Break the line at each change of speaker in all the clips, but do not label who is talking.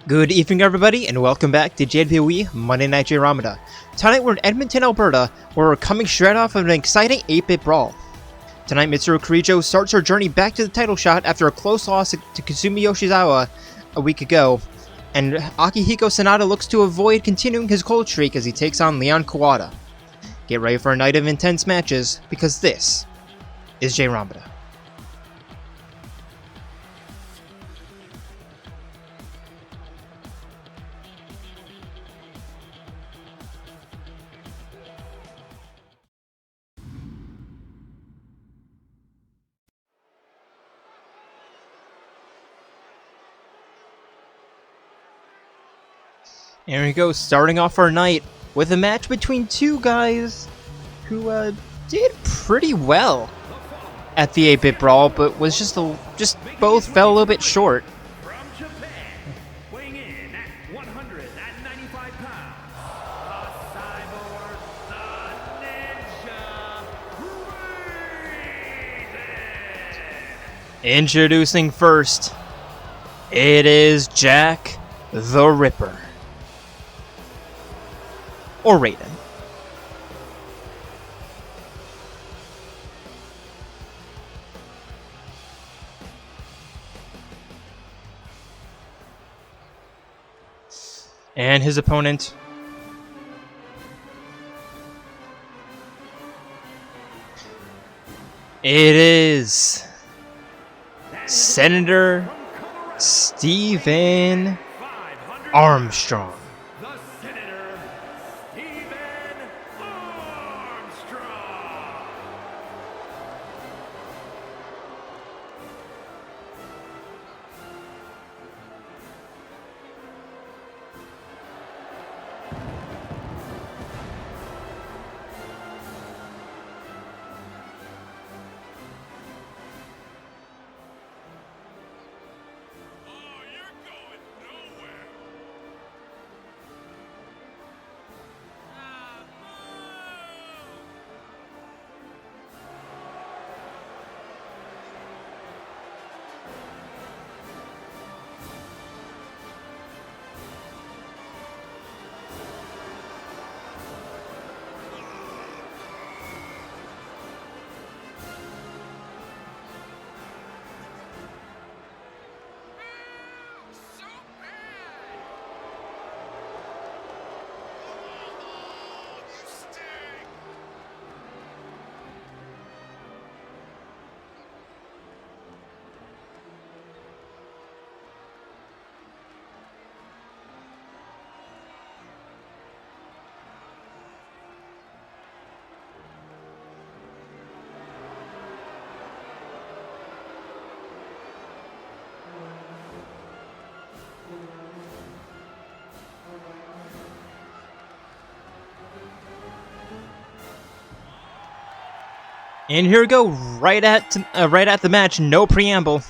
Good evening, everybody, and welcome back to JWE Monday Night Jayromoda. Tonight we're in Edmonton, Alberta, where we're coming straight off of an exciting 8-bit brawl. Tonight, Mitsuru Kirijo starts her journey back to the title shot after a close loss to Kasumi Yoshizawa a week ago, and Akihiko Sanada looks to avoid continuing his cold streak as he takes on Kuwata. Get ready for a night of intense matches, because this is Jayromoda. Here we go, starting off our night with a match between two guys who did pretty well at the 8-bit brawl, but was just both fell a little bit short.
From Japan, weighing in at 195 pounds, the cyborg, the ninja, Raiden.
Introducing first, it is Jack the Ripper. Or Raiden. And his opponent, it is Senator Stephen Armstrong. And here we go, right at the match, no preamble.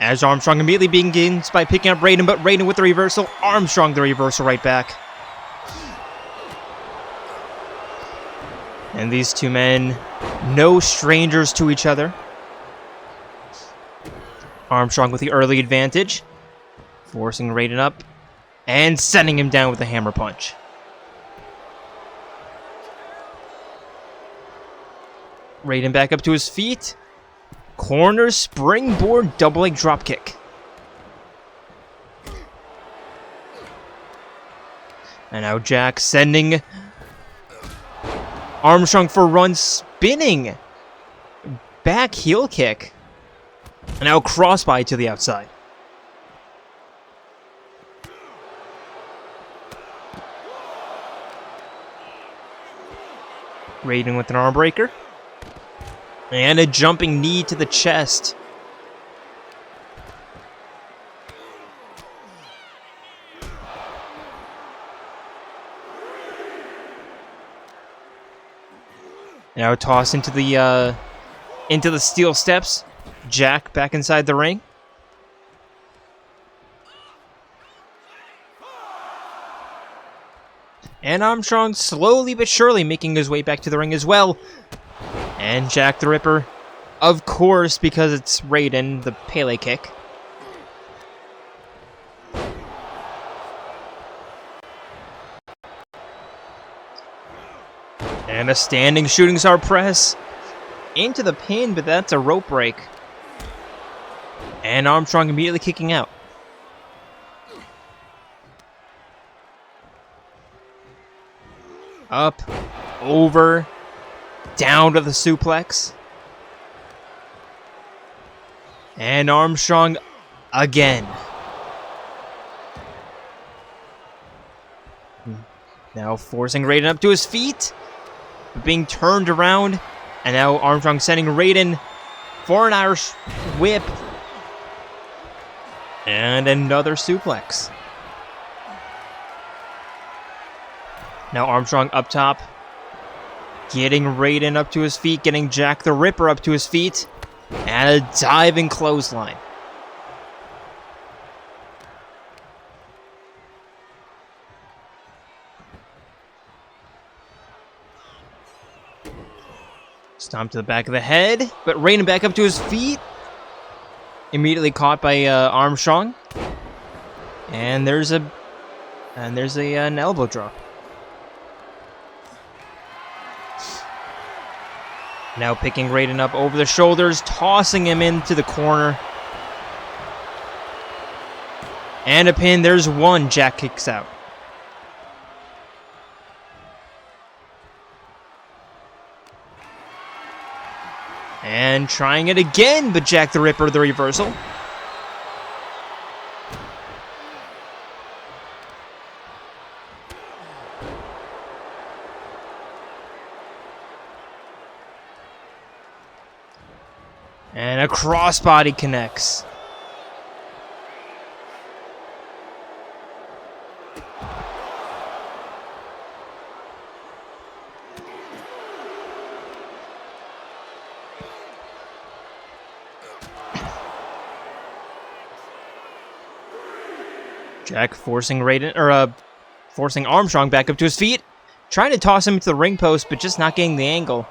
As Armstrong immediately begins by picking up Raiden, but Raiden with the reversal, Armstrong the reversal right back. And these two men, no strangers to each other. Armstrong with the early advantage, forcing Raiden up, and sending him down with a hammer punch. Raiden back up to his feet. Corner springboard double leg dropkick. And now Jack sending Armstrong for a run, spinning back heel kick. And now crossbody to the outside. Raiden with an arm breaker. And a jumping knee to the chest. Now a toss into the steel steps. Jack back inside the ring. And Armstrong slowly but surely making his way back to the ring as well. And Jack the Ripper, of course, because it's Raiden, the Pele kick. And a standing shooting star press into the pin, but that's a rope break. And Armstrong immediately kicking out. Up, over, down to the suplex. And Armstrong again. Now forcing Raiden up to his feet, being turned around, and now Armstrong sending Raiden for an Irish whip. And another suplex. Now Armstrong up top, getting Raiden up to his feet, getting Jack the Ripper up to his feet, and a diving clothesline. Stomp to the back of the head, but Raiden back up to his feet. Immediately caught by Armstrong. And there's an elbow drop. Now picking Raiden up over the shoulders, tossing him into the corner. And a pin, there's one. Jack kicks out. And trying it again, but Jack the Ripper, the reversal. And a crossbody connects. Jack forcing forcing Armstrong back up to his feet, trying to toss him into the ring post, but just not getting the angle.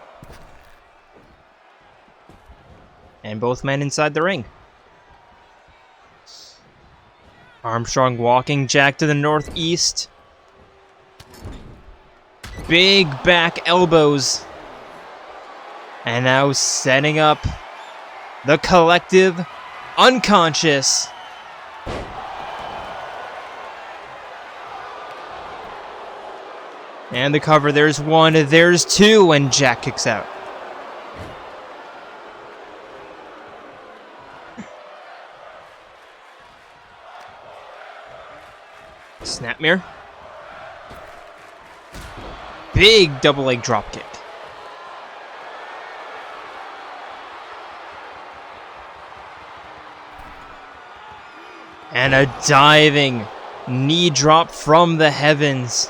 And both men inside the ring. Armstrong walking Jack to the northeast. Big back elbows. And now setting up the collective unconscious. And the cover, there's one, there's two, and Jack kicks out. Snapmare. Big double leg dropkick. And a diving knee drop from the heavens.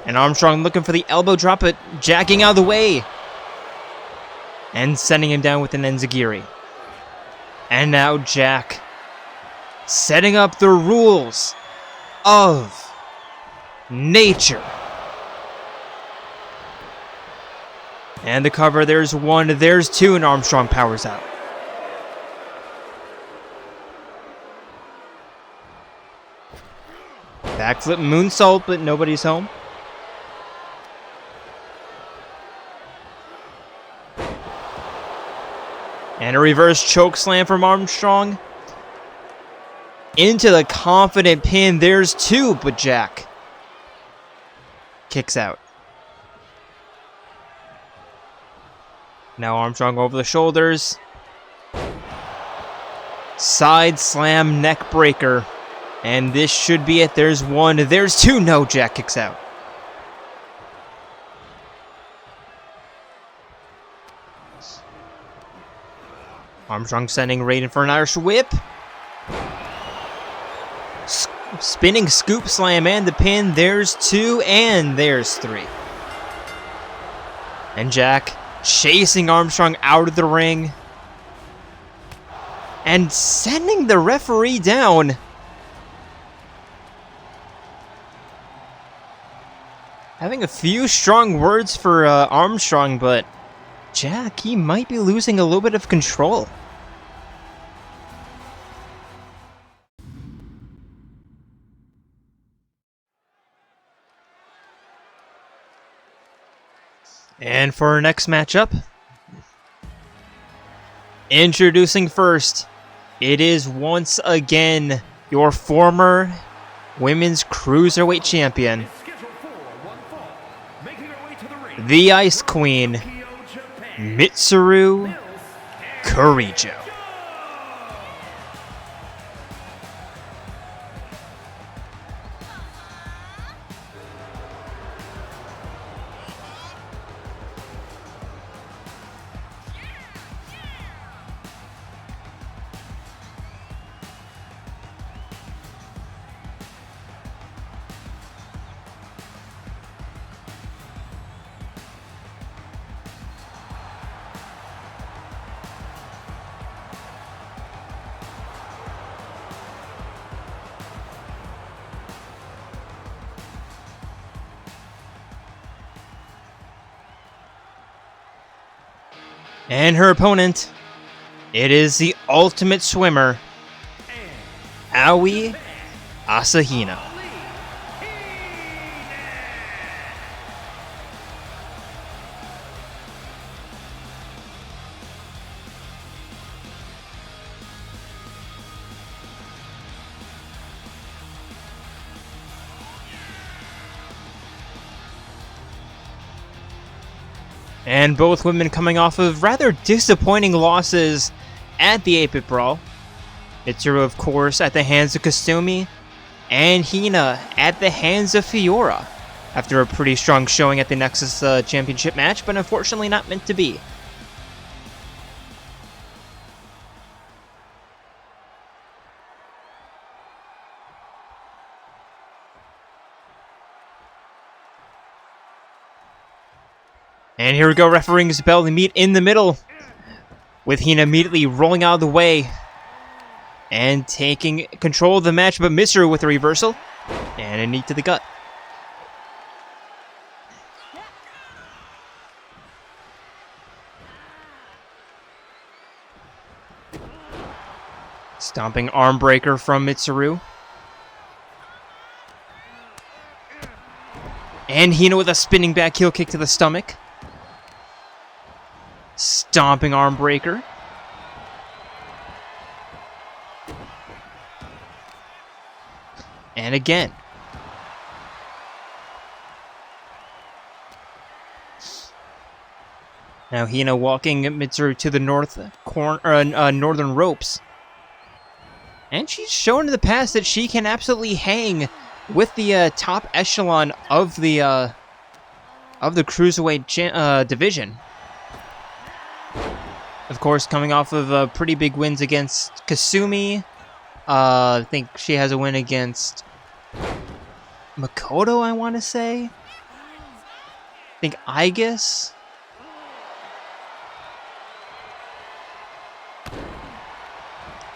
And Armstrong looking for the elbow drop, but jacking out of the way. And sending him down with an enziguri. And now Jack setting up the rules of nature. And the cover, there's one, there's two, and Armstrong powers out. Backflip moonsault, but nobody's home. And a reverse choke slam from Armstrong. Into the confident pin. There's two, but Jack kicks out. Now Armstrong over the shoulders. Side slam neck breaker. And this should be it. There's one. There's two. No, Jack kicks out. Armstrong sending Raiden for an Irish whip. Spinning scoop slam and the pin. There's two and there's three. And Jack chasing Armstrong out of the ring. And sending the referee down. Having a few strong words for Armstrong, but Jack, he might be losing a little bit of control. And for our next matchup, introducing first, it is once again your former women's cruiserweight champion, the Ice Queen, Mitsuru Kirijo. And her opponent, it is the ultimate swimmer, Aoi Asahina. And both women coming off of rather disappointing losses at the 8-Bit Brawl. Mitsuru, of course, at the hands of Kasumi, and Hina at the hands of Fiora, after a pretty strong showing at the Nexus Championship match, but unfortunately not meant to be. And here we go, refereeing's bell. They meet in the middle, with Hina immediately rolling out of the way and taking control of the match, but Mitsuru with a reversal and a knee to the gut. Stomping arm breaker from Mitsuru. And Hina with a spinning back heel kick to the stomach. Stomping arm breaker. And again. Now Hina walking Mitsuru to the northern ropes. And she's shown in the past that she can absolutely hang with the top echelon of the cruiserweight division. Of course, coming off of pretty big wins against Kasumi. I think she has a win against Makoto, I want to say. I think Aigis.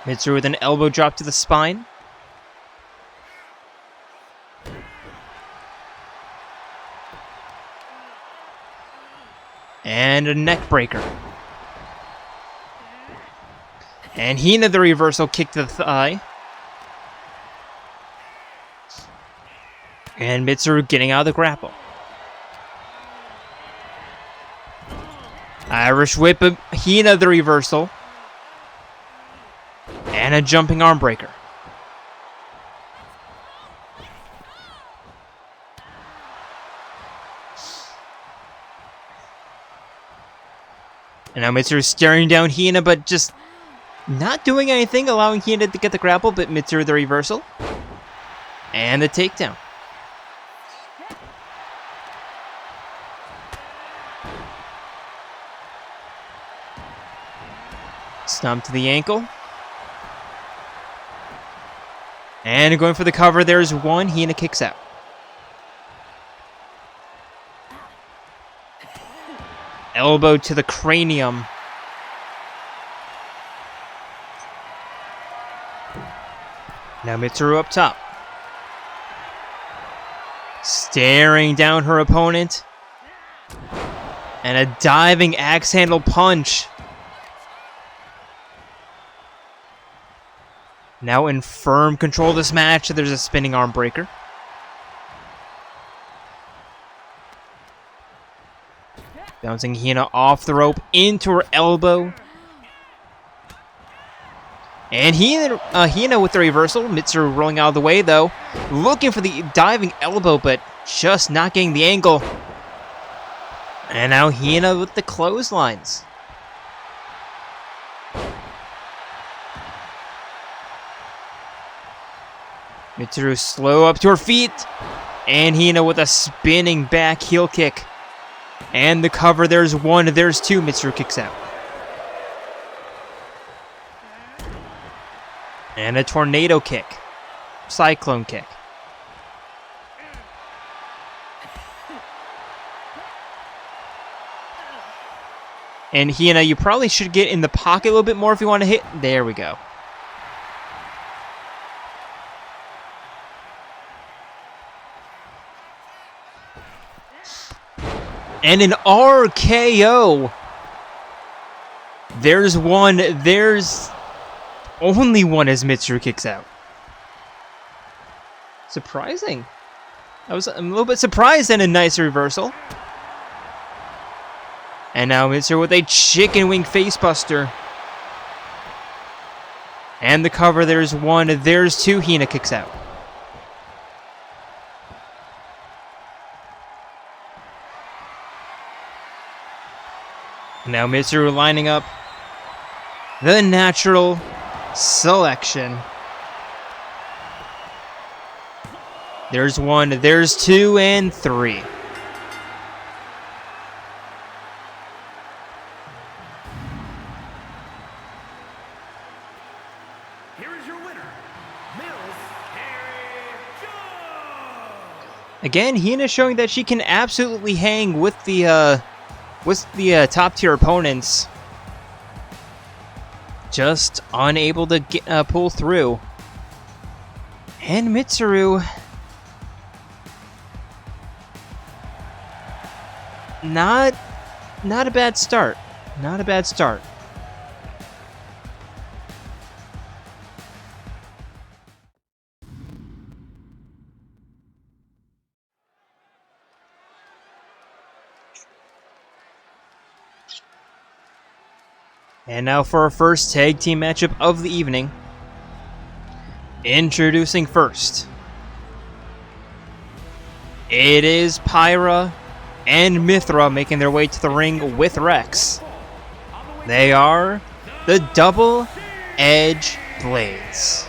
Mitsuru with an elbow drop to the spine. And a neck breaker. And Hina the reversal kick to the thigh. And Mitsuru getting out of the grapple. Irish whip of Hina the reversal. And a jumping arm breaker. And now Mitsuru staring down Hina, but just not doing anything, allowing Hina to get the grapple, but Mitsuru the reversal. And the takedown. Stomp to the ankle. And going for the cover, there's one. Hina kicks out. Elbow to the cranium. Now Mitsuru up top. Staring down her opponent. And a diving axe handle punch. Now in firm control of this match, there's a spinning arm breaker. Bouncing Hina off the rope into her elbow. And Hina with the reversal. Mitsuru rolling out of the way, though. Looking for the diving elbow, but just not getting the angle. And now Hina with the clotheslines. Mitsuru slow up to her feet. And Hina with a spinning back heel kick. And the cover, there's one, there's two. Mitsuru kicks out. And a tornado kick. Cyclone kick. And Hina, you probably should get in the pocket a little bit more if you want to hit. There we go. And an RKO. There's one. There's only one as Mitsuru kicks out. Surprising. I'm a little bit surprised and a nice reversal. And now Mitsuru with a chicken wing facebuster. And the cover, there's one, there's two. Hina kicks out. Now Mitsuru lining up the natural selection. There's one, there's two, and three.
Here is your winner, Mills Kirijo.
Again, Hina showing that she can absolutely hang with the top tier opponents. Just unable to get, pull through. And Mitsuru, not a bad start. Not a bad start. And now for our first tag team matchup of the evening. Introducing first. It is Pyra and Mithra making their way to the ring with Rex. They are the Double Edge Blades.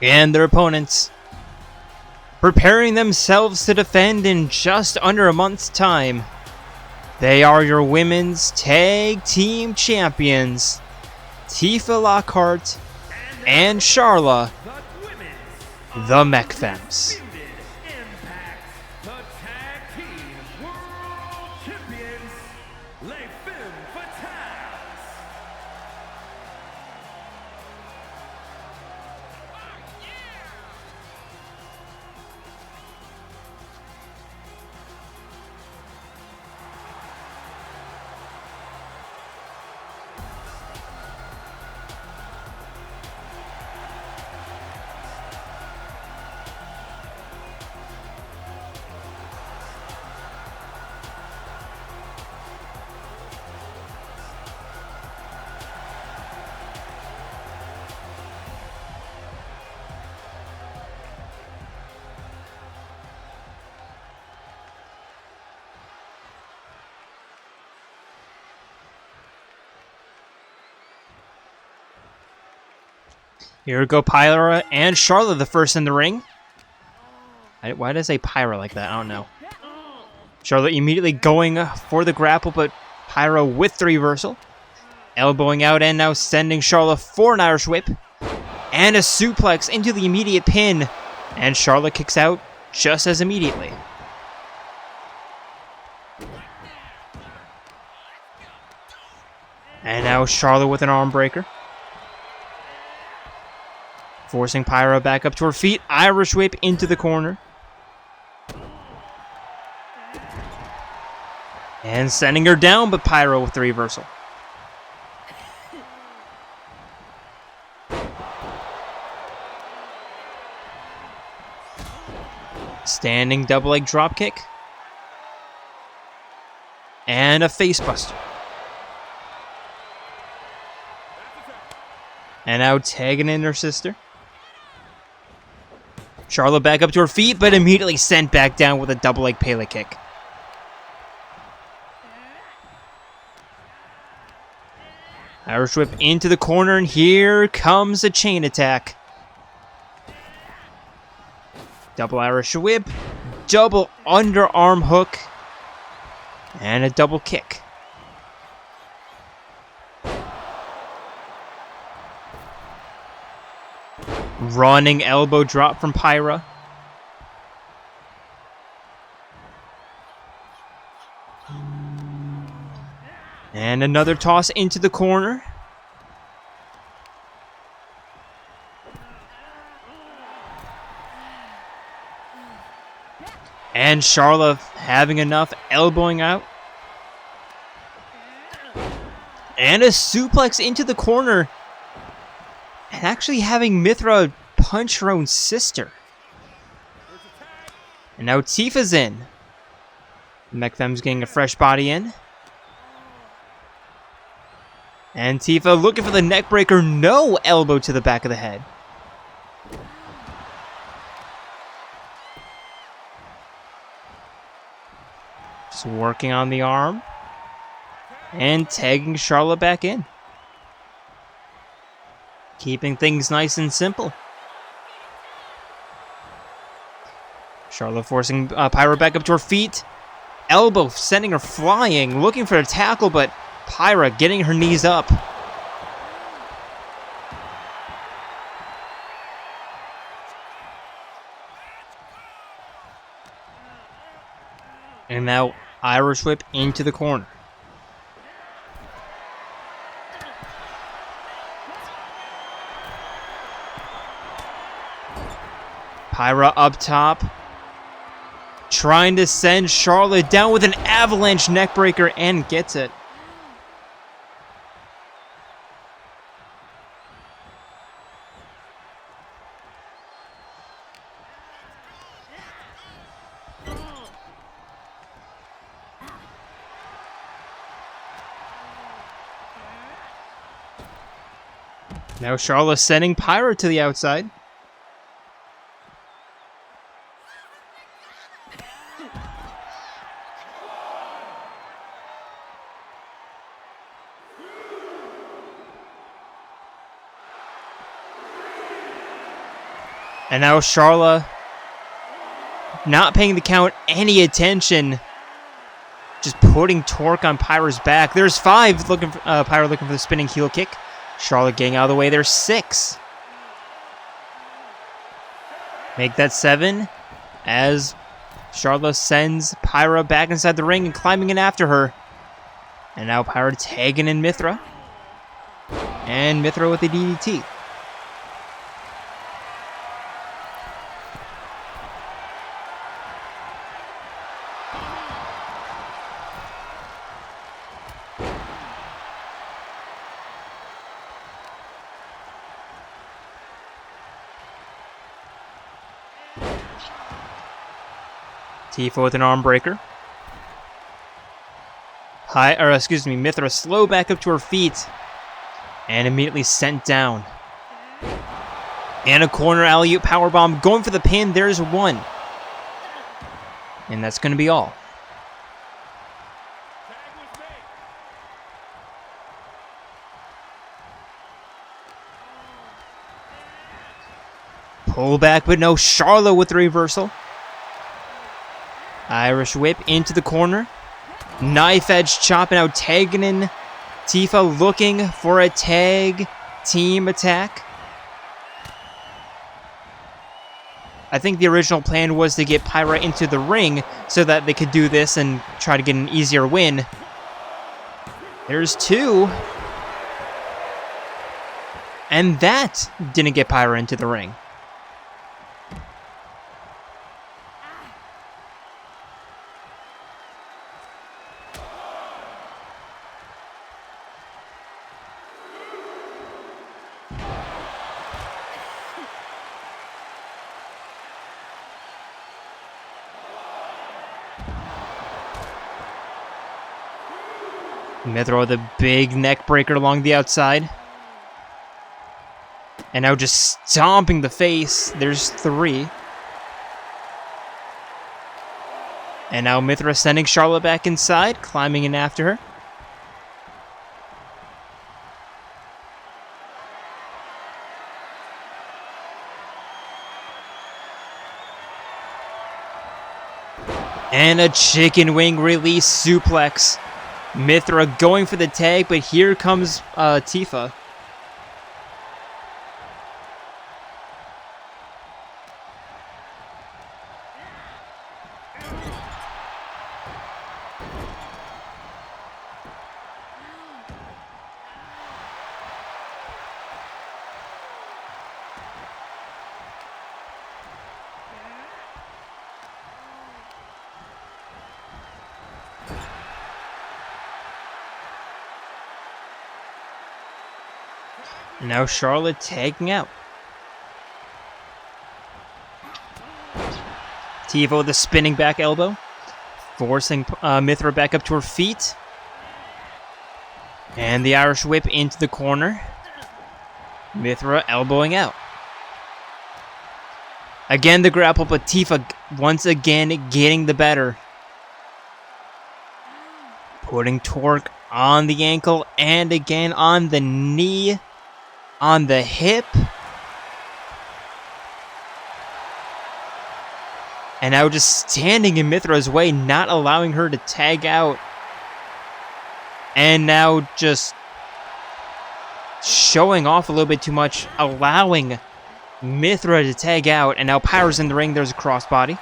And their opponents preparing themselves to defend in just under a month's time. They are your women's tag team champions, Tifa Lockhart and Charla, the Mech Femmes. Here go Pyra and Charlotte, the first in the ring. Why did I say Pyra like that? I don't know. Charlotte immediately going for the grapple, but Pyro with the reversal. Elbowing out and now sending Charlotte for an Irish whip. And a suplex into the immediate pin. And Charlotte kicks out just as immediately. And now Charlotte with an arm breaker. Forcing Pyro back up to her feet. Irish whip into the corner. And sending her down, but Pyro with the reversal. Standing double leg drop kick. And a face buster. And now tagging in her sister. Charlotte back up to her feet, but immediately sent back down with a double leg Pele kick. Irish whip into the corner, and here comes a chain attack. Double Irish whip, double underarm hook, and a double kick. Running elbow drop from Pyra. And another toss into the corner. And Charlotte having enough, elbowing out. And a suplex into the corner. And actually having Mithra punch her own sister. And now Tifa's in. Mech Femmes getting a fresh body in. And Tifa looking for the neck breaker. No, elbow to the back of the head. Just working on the arm. And tagging Charlotte back in. Keeping things nice and simple. Charlotte forcing Pyra back up to her feet. Elbow sending her flying. Looking for a tackle, but Pyra getting her knees up. And now Irish whip into the corner. Pyra up top. Trying to send Charlotte down with an avalanche neckbreaker and gets it. Now Charlotte sending Pyra to the outside. And now Charlotte not paying the count any attention. Just putting torque on Pyra's back. There's 5 looking for, Pyra looking for the spinning heel kick. Charlotte getting out of the way. There's 6. Make that 7 as Charlotte sends Pyra back inside the ring and climbing in after her. And now Pyra tagging in Mithra. And Mithra with the DDT. Tifa with an arm breaker. Mithra slow back up to her feet. And immediately sent down. And a corner alley-oop powerbomb going for the pin. There's 1. And that's going to be all. Pull back, but no. Charlotte with the reversal. Irish whip into the corner. Knife edge chopping out, tagging in. Tifa looking for a tag team attack. I think the original plan was to get Pyra into the ring so that they could do this and try to get an easier win. There's two. And that didn't get Pyra into the ring. Mithra with a big neck breaker along the outside. And now just stomping the face. There's three. And now Mithra sending Charlotte back inside, climbing in after her. And a chicken wing release suplex. Mithra going for the tag, but here comes Tifa. Now Charlotte tagging out. Tifa with a spinning back elbow, forcing Mithra back up to her feet. And the Irish whip into the corner. Mithra elbowing out. Again the grapple, but Tifa once again getting the better. Putting torque on the ankle and again on the knee. On the hip. And now just standing in Mithra's way, not allowing her to tag out. And now just showing off a little bit too much, allowing Mithra to tag out. And now Pyra's in the ring. There's a crossbody.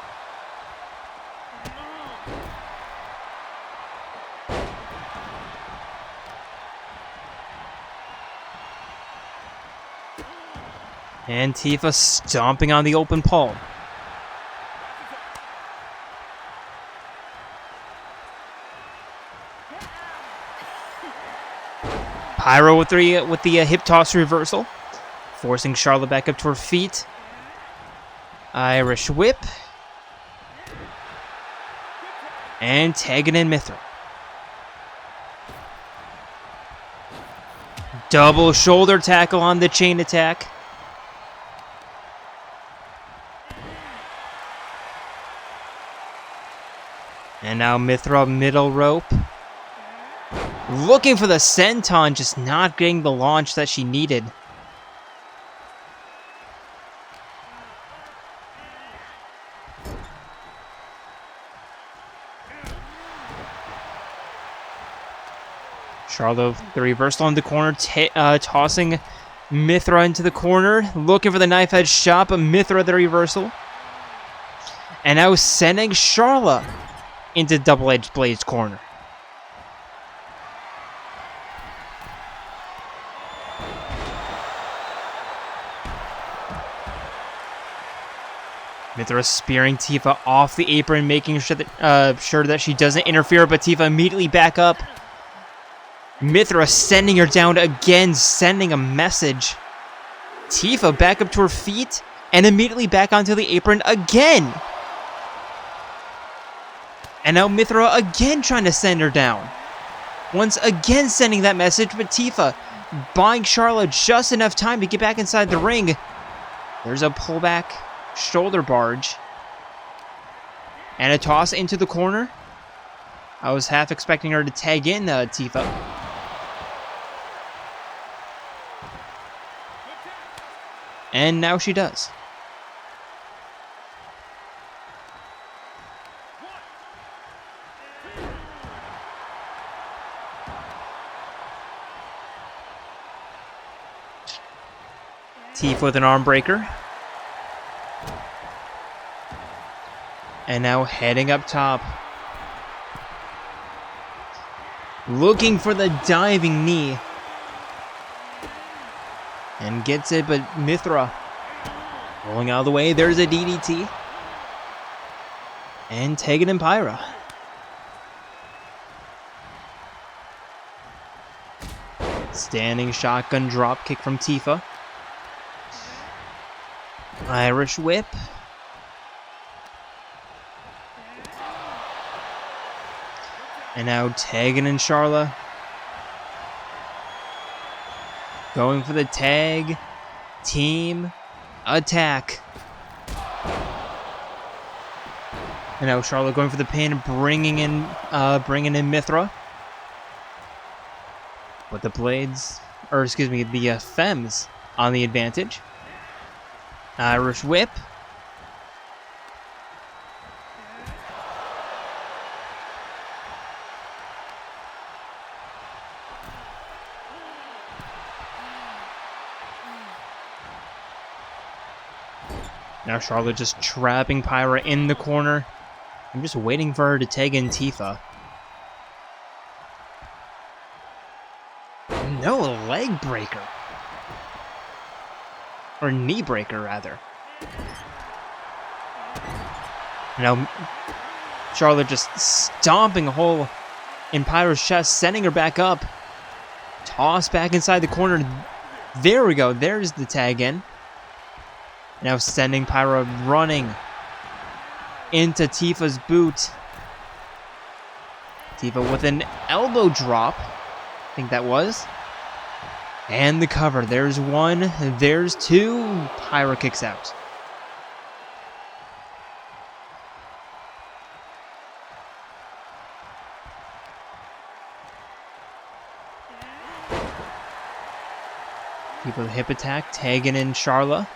And Tifa stomping on the open palm. Pyra with the hip toss reversal, forcing Charlotte back up to her feet. Irish whip. And tagging in Mithra. Double shoulder tackle on the chain attack. And now Mithra middle rope. Looking for the senton, just not getting the launch that she needed. Charlotte, the reversal in the corner, tossing Mithra into the corner. Looking for the knife edge shot, but Mithra the reversal. And now sending Charlotte into double-edged blades corner. Mithra spearing Tifa off the apron, making sure that she doesn't interfere, but Tifa immediately back up. Mithra sending her down again, sending a message. Tifa back up to her feet and immediately back onto the apron again. And now Mithra again trying to send her down. Once again sending that message, but Tifa buying Charlotte just enough time to get back inside the ring. There's a pullback shoulder barge. And a toss into the corner. I was half expecting her to tag in Tifa. And now she does. Tifa with an arm breaker. And now heading up top. Looking for the diving knee. And gets it, but Mithra rolling out of the way. There's a DDT. And Tegan and Pyra. Standing shotgun drop kick from Tifa. Irish whip. And now Tegan and Charla going for the tag team attack. And now Charlotte going for the pin, bringing in Mithra. But the Blades, or excuse me, the Femmes on the advantage. Irish whip. Now Charlotte just trapping Pyra in the corner. I'm just waiting for her to tag in Tifa. No, leg breaker. Or knee breaker, rather. Now Charlotte just stomping a hole in Pyra's chest, sending her back up. Toss back inside the corner. There we go. There's the tag in. Now sending Pyra running into Tifa's boot. Tifa with an elbow drop. I think that was. And the cover. There's one. There's two. Pyra kicks out. Tifa with a hip attack. Tagging in Charla.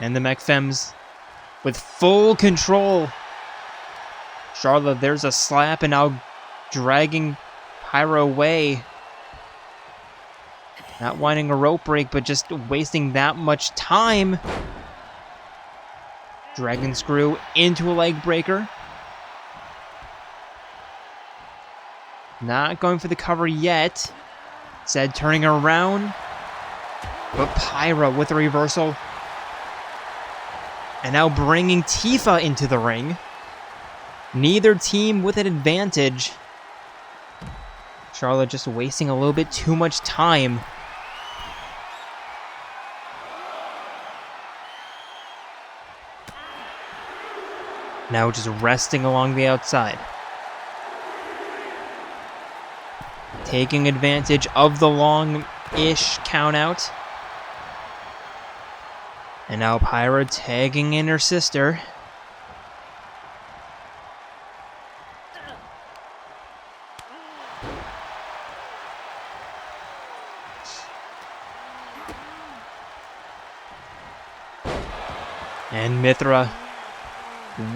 And the Mech Femmes with full control. Charlotte, there's a slap, and now dragging Pyra away. Not wanting a rope break, but just wasting that much time. Dragon screw into a leg breaker. Not going for the cover yet. Instead, turning around. But Pyra with a reversal. And now bringing Tifa into the ring. Neither team with an advantage. Charlotte just wasting a little bit too much time. Now just resting along the outside. Taking advantage of the long-ish count-out. And now Pyra tagging in her sister. And Mithra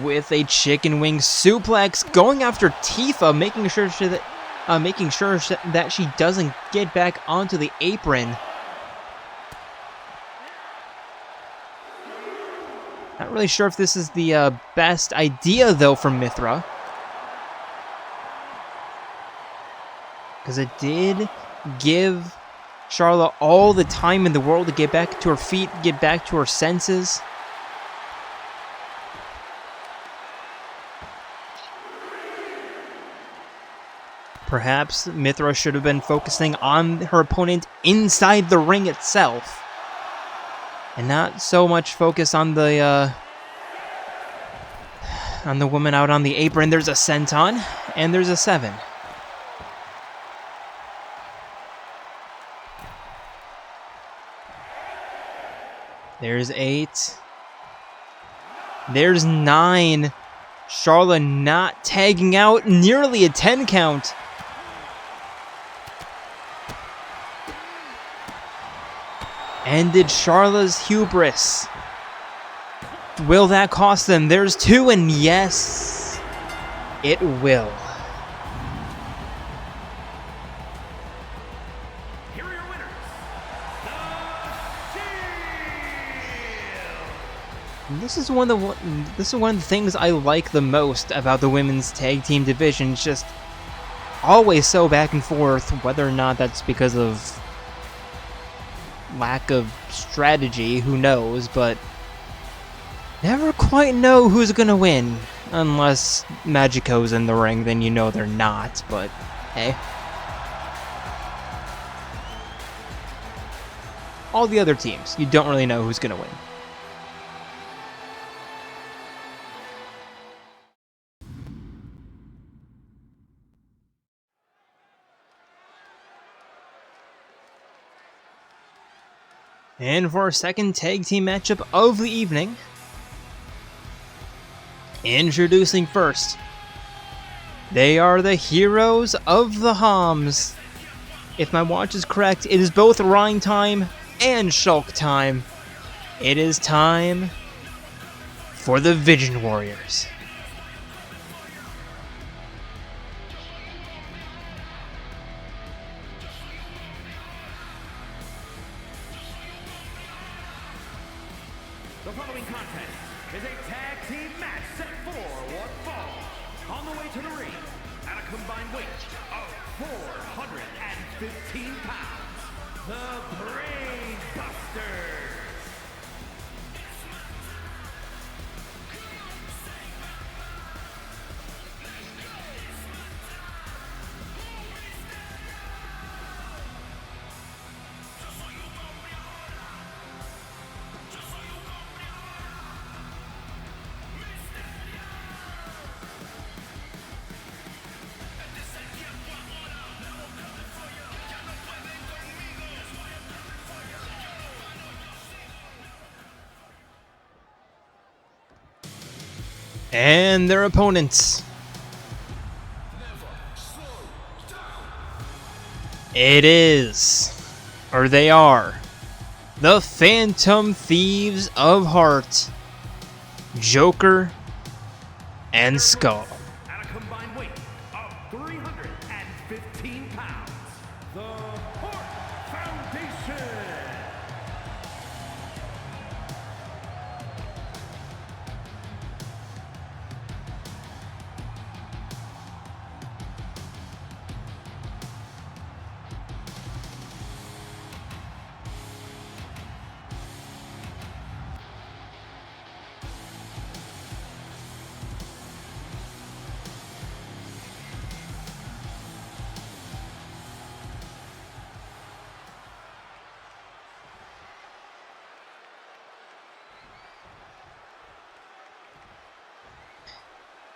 with a chicken wing suplex going after Tifa, making sure that she doesn't get back onto the apron. Not really sure if this is the best idea, though, from Mithra. Because it did give Charlotte all the time in the world to get back to her feet, get back to her senses. Perhaps Mithra should have been focusing on her opponent inside the ring itself. And not so much focus on the woman out on the apron. There's a senton, and there's a 7. There's 8. There's 9. Charlotte not tagging out. Nearly a 10 count. Ended Charla's hubris. Will that cost them? There's 2, and yes, it will.
Here are your winners,
This is one of the things I like the most about the women's tag team division. It's just always so back and forth, whether or not that's because of lack of strategy, who knows, but never quite know who's gonna win. Unless Magico's in the ring, then you know they're not, but hey. All the other teams, you don't really know who's gonna win. And for our second tag team matchup of the evening, introducing first, they are the heroes of the Hommes. If my watch is correct, it is both Rhine time and Shulk time. It is time for the Vision Warriors.
The following contest is a tag team match set for one fall. On the way to the ring, at a combined weight of 415 pounds, the Brain Busters.
And their opponents. It is, or they are, the Phantom Thieves of Heart, Joker and Skull.
At a combined weight of 315 pounds, the Heart Foundation.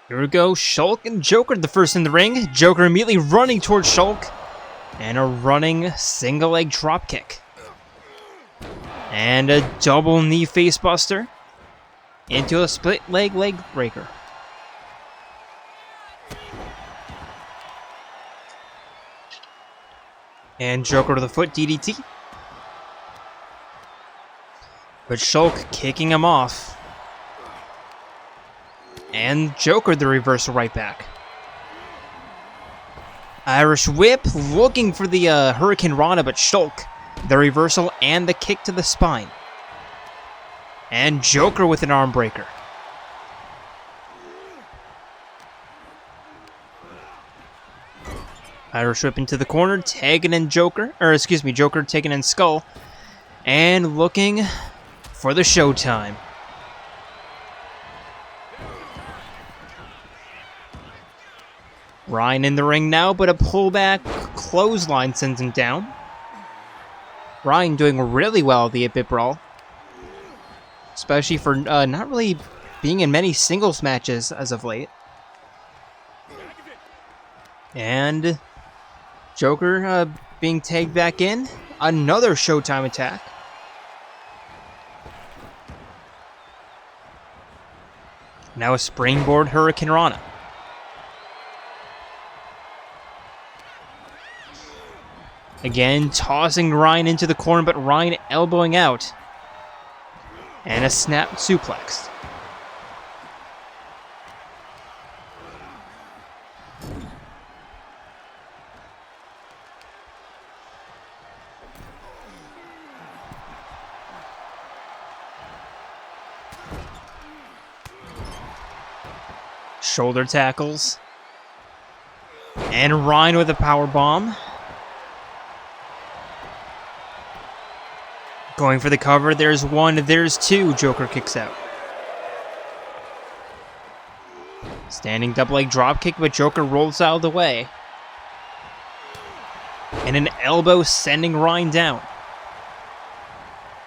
Here we go, Shulk and Joker the first in the ring. Joker immediately running towards Shulk. And a running single leg dropkick. And a double knee facebuster into a split leg breaker. And Joker to the foot DDT. But Shulk kicking him off. And Joker the reversal right back. Irish whip looking for the Hurricane Rana, but Shulk the reversal and the kick to the spine. And Joker with an arm breaker. Irish whip into the corner, tagging in Joker, Joker tagging in Skull. And looking for the showtime. Ryan in the ring now, but a pullback clothesline sends him down. Ryan doing really well at the 8-bit brawl. Especially for not really being in many singles matches as of late. And Joker being tagged back in. Another Showtime attack. Now a springboard Hurricane Rana. Again, tossing Ryan into the corner, but Ryan elbowing out. And a snap suplex. Shoulder tackles. And Ryan with a power bomb. Going for the cover. There's one. There's two. Joker kicks out. Standing double leg drop kick, but Joker rolls out of the way. And an elbow sending Ryan down.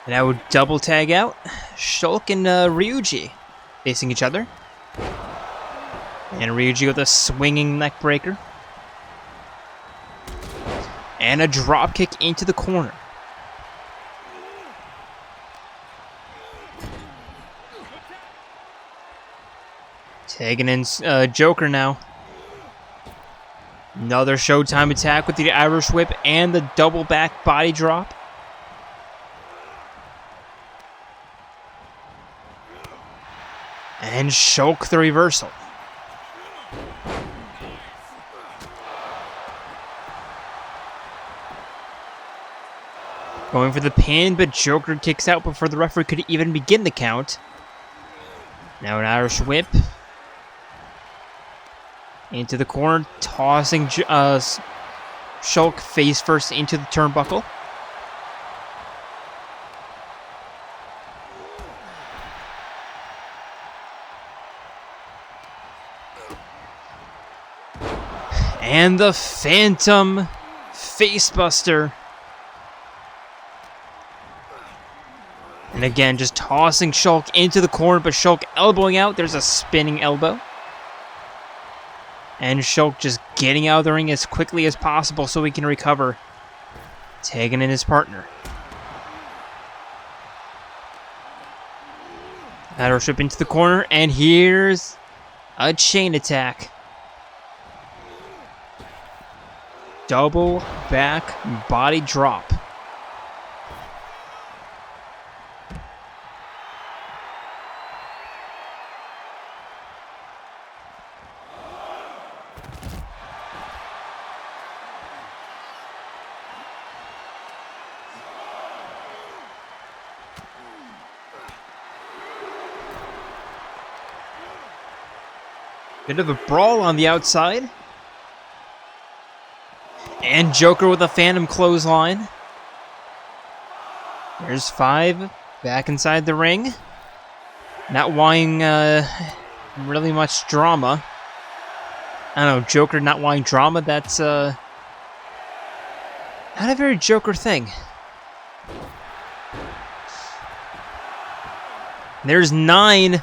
Now double tag out. Shulk and Ryuji facing each other. And Ryuji with a swinging neck breaker. And a drop kick into the corner. Taking in Joker now. Another Showtime attack with the Irish whip and the double back body drop. And Shulk the reversal. Going for the pin, but Joker kicks out before the referee could even begin the count. Now an Irish whip. Into the corner, tossing Shulk face first into the turnbuckle. And the Phantom Facebuster. And again, just tossing Shulk into the corner, but Shulk elbowing out. There's a spinning elbow. And Shulk just getting out of the ring as quickly as possible so he can recover. Tagging in his partner. Ladder trip into the corner, and here's a chain attack. Double back body drop. Bit of a brawl on the outside. And Joker with a Phantom clothesline. There's 5 back inside the ring. Not wanting really much drama. I don't know, Joker not wanting drama, that's not a very Joker thing. There's 9.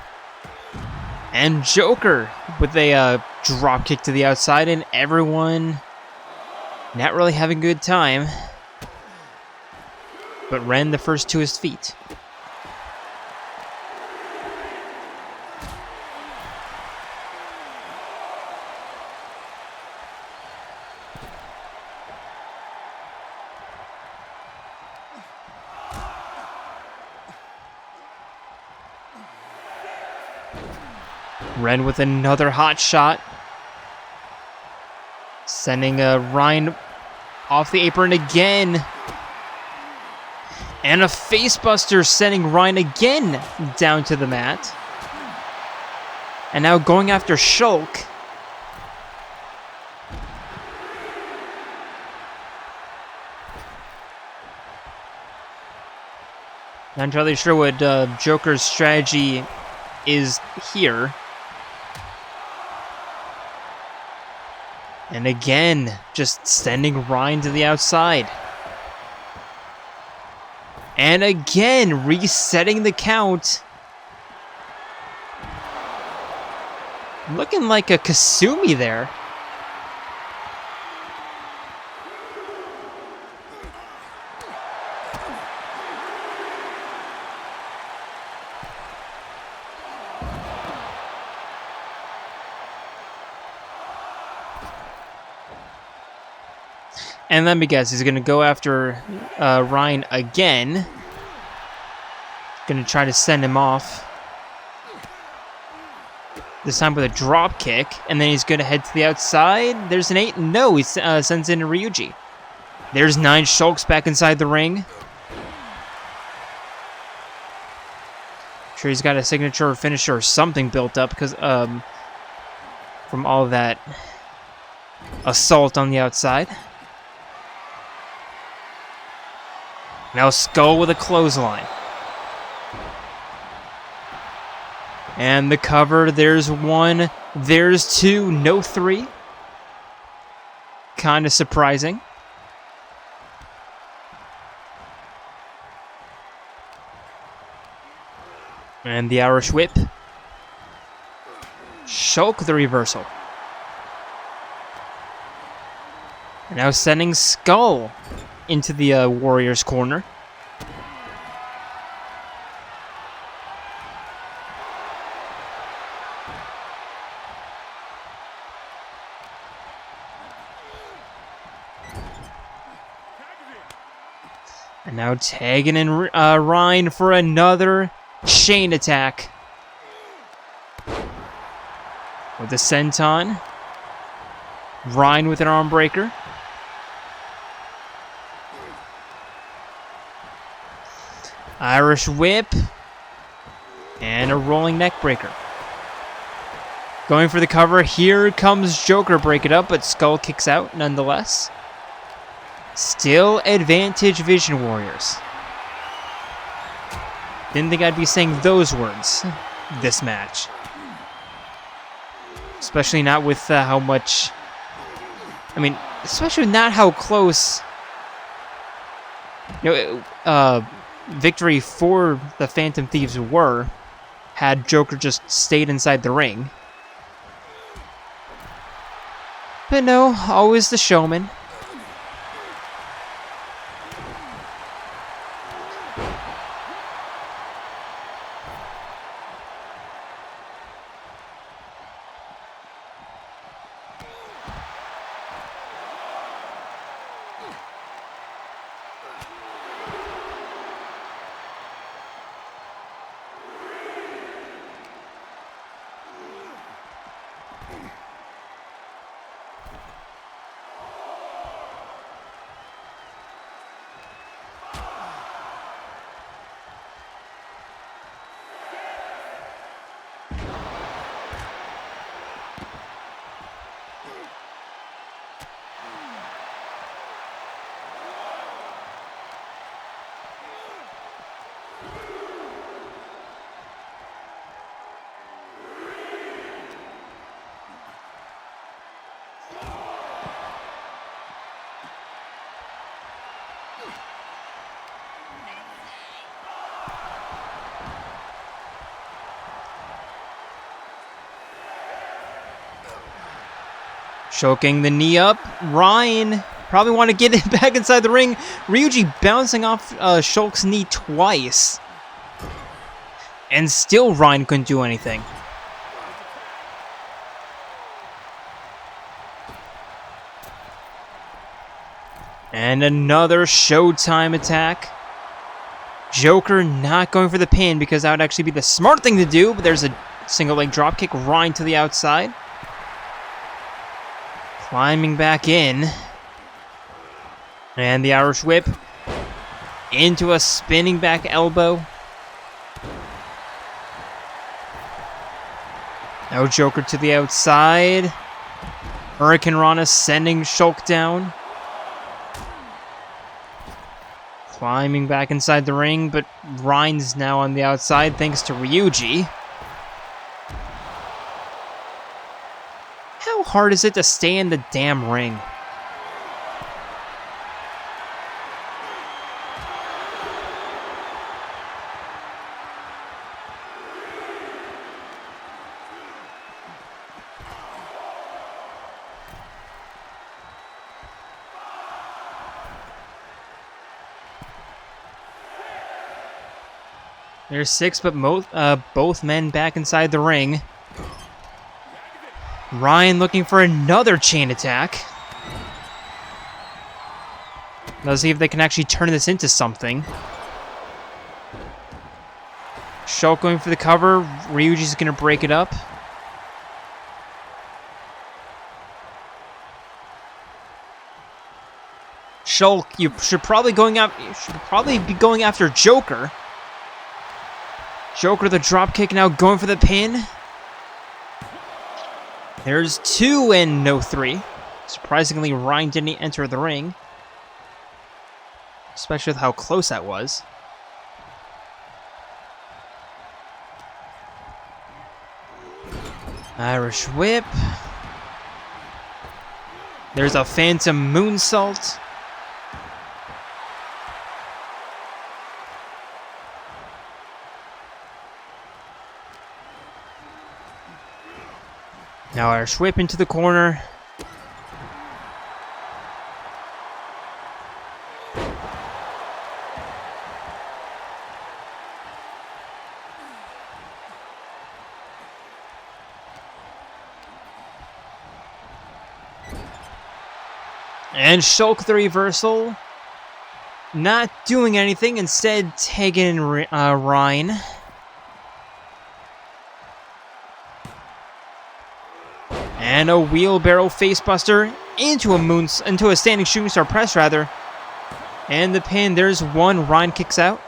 And Joker with a drop kick to the outside, and everyone not really having a good time. But Ren the first to his feet. Ren with another hot shot. Sending Ryan off the apron again. And a facebuster sending Ryan again down to the mat. And now going after Shulk. Not entirely sure what Joker's strategy is here. And again, just sending Ryan to the outside. And again, resetting the count. Looking like a Kasumi there. And let me guess, he's going to go after Ryan again. Going to try to send him off. This time with a drop kick. And then he's going to head to the outside. There's an 8. No, he sends in a Ryuji. There's 9. Shulk's back inside the ring. I'm sure he's got a signature or finisher or something built up. Because from all that assault on the outside. Now Skull with a clothesline. And the cover, there's one, there's two, no three. Kind of surprising. And the Irish whip. Shulk the reversal. And now sending Skull into the Warriors corner. And now tagging in Ryan for another chain attack. With the senton. Ryan with an arm breaker. Irish whip. And a rolling neck breaker. Going for the cover. Here comes Joker. Break it up, but Skull kicks out nonetheless. Still advantage Vision Warriors. Didn't think I'd be saying those words this match. Especially not with how much... I mean, especially not how close... victory for the Phantom Thieves were had Joker just stayed inside the ring. But no, always the showman. Choking the knee up. Ryan probably want to get it back inside the ring. Ryuji bouncing off Shulk's knee twice. And still Ryan couldn't do anything. And another Showtime attack. Joker not going for the pin because that would actually be the smart thing to do. But there's a single leg dropkick. Ryan to the outside. Climbing back in. And the Irish whip. Into a spinning back elbow. Now Joker to the outside. Hurricane Rana sending Shulk down. Climbing back inside the ring, but Ryan's now on the outside thanks to Ryuji. How hard is it to stay in the damn ring? There's 6, but both men back inside the ring. Ryan looking for another chain attack. Let's see if they can actually turn this into something. Shulk going for the cover. Ryuji's going to break it up. Shulk, you should probably be going after Joker. Joker the dropkick now going for the pin. There's 2 and no 3. Surprisingly, Ryan didn't enter the ring. Especially with how close that was. Irish whip. There's a phantom moonsault. Now Irish whip into the corner. And Shulk the reversal. Not doing anything, instead taking Ryan. And a wheelbarrow facebuster into a standing shooting star press rather. And the pin, there's 1, Ryan kicks out.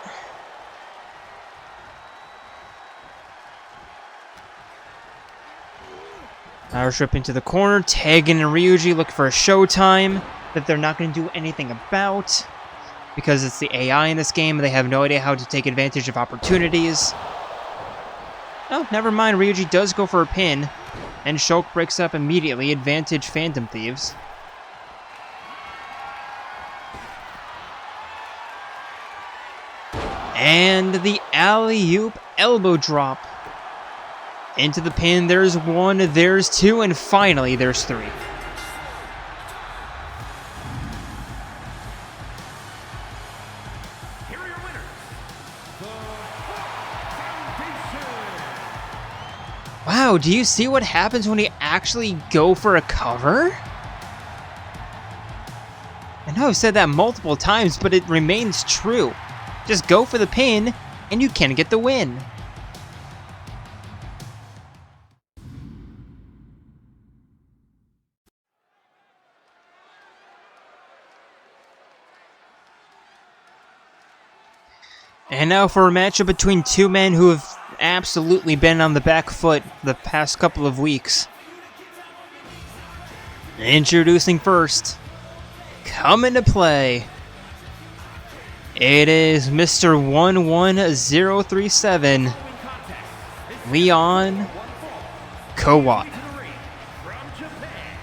Irish whip into the corner, Tegan and Ryuji look for a showtime that they're not going to do anything about because it's the AI in this game and they have no idea how to take advantage of opportunities. Oh, never mind, Ryuji does go for a pin, and Shulk breaks up immediately, advantage Phantom Thieves. And the alley-oop elbow drop. Into the pin, there's 1, there's 2, and finally there's 3.
Here are your winners, the Foundation.
Wow, do you see what happens when you actually go for a cover? I know I've said that multiple times, but it remains true. Just go for the pin, and you can get the win. And now for a matchup between 2 men who have absolutely been on the back foot the past couple of weeks. Introducing first, coming to play, it is Mr. 11037, Leon Kuwata.
From Japan,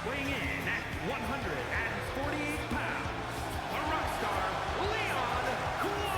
weighing in at 148 pounds, the rock star, Leon Kuwata.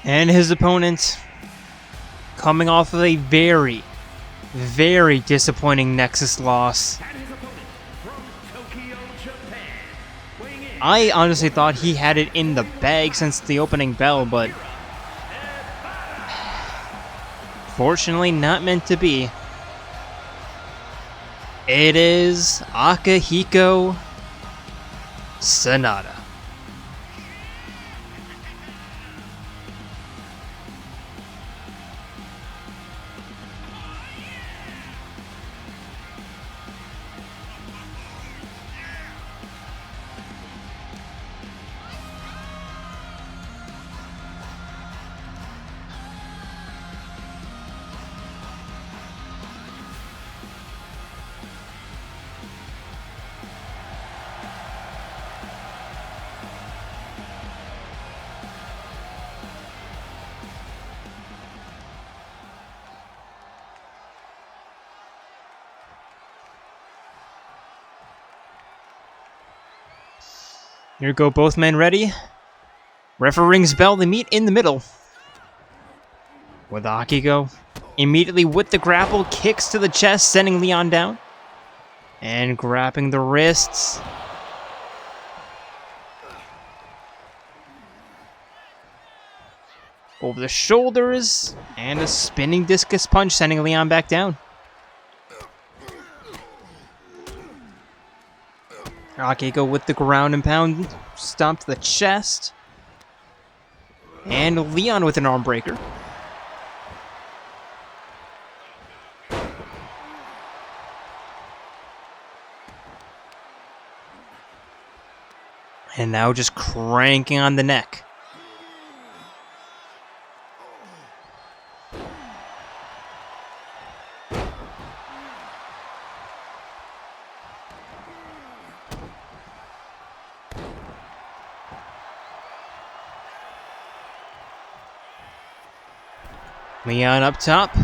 And his opponent, coming off of a very, very disappointing Nexus loss.
And his opponent from Tokyo, Japan, weighing in
I honestly thought he had it in the bag since the opening bell, but fortunately not meant to be. It is Akihiko Sanada. Here go both men ready. Referee rings bell, they meet in the middle. With Akihiko immediately with the grapple, kicks to the chest, sending Leon down. And grabbing the wrists. Over the shoulders, and a spinning discus punch, sending Leon back down. Akihiko with the ground and pound, stomp to the chest. And Leon with an arm breaker. And now just cranking on the neck. Leon up top,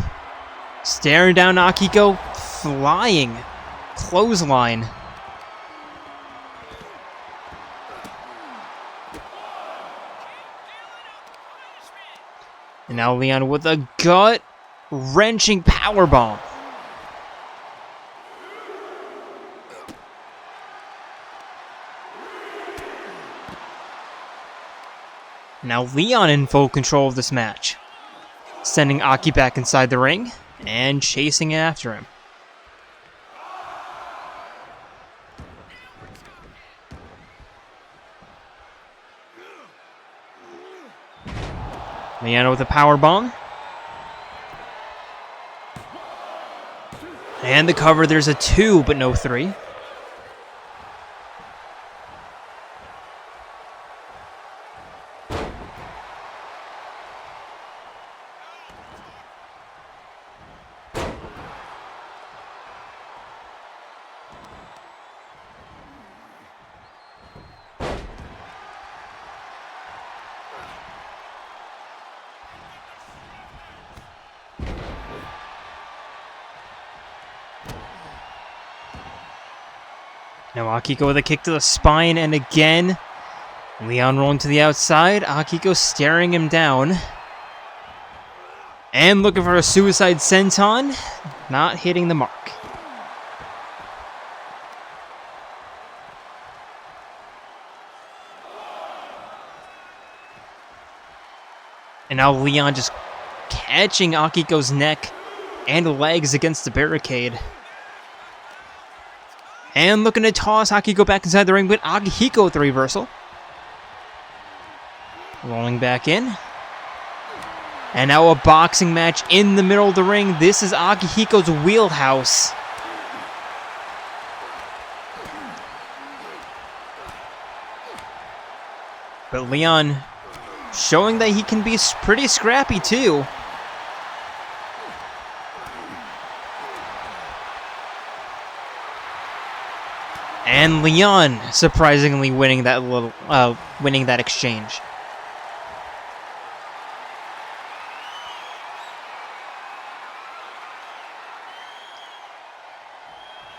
staring down Akihiko, flying clothesline. And now Leon with a gut-wrenching powerbomb. Now Leon in full control of this match. Sending Aki back inside the ring and chasing after him. Leon with a power bomb. And the cover, there's a 2 but no 3. Now Akihiko with a kick to the spine, and again, Leon rolling to the outside. Akihiko staring him down. And looking for a suicide senton, not hitting the mark. And now Leon just catching Akihiko's neck and legs against the barricade. And looking to toss Akihiko back inside the ring, but Akihiko with the reversal. Rolling back in. And now a boxing match in the middle of the ring. This is Akihiko's wheelhouse. But Leon showing that he can be pretty scrappy too. And Leon surprisingly winning that exchange.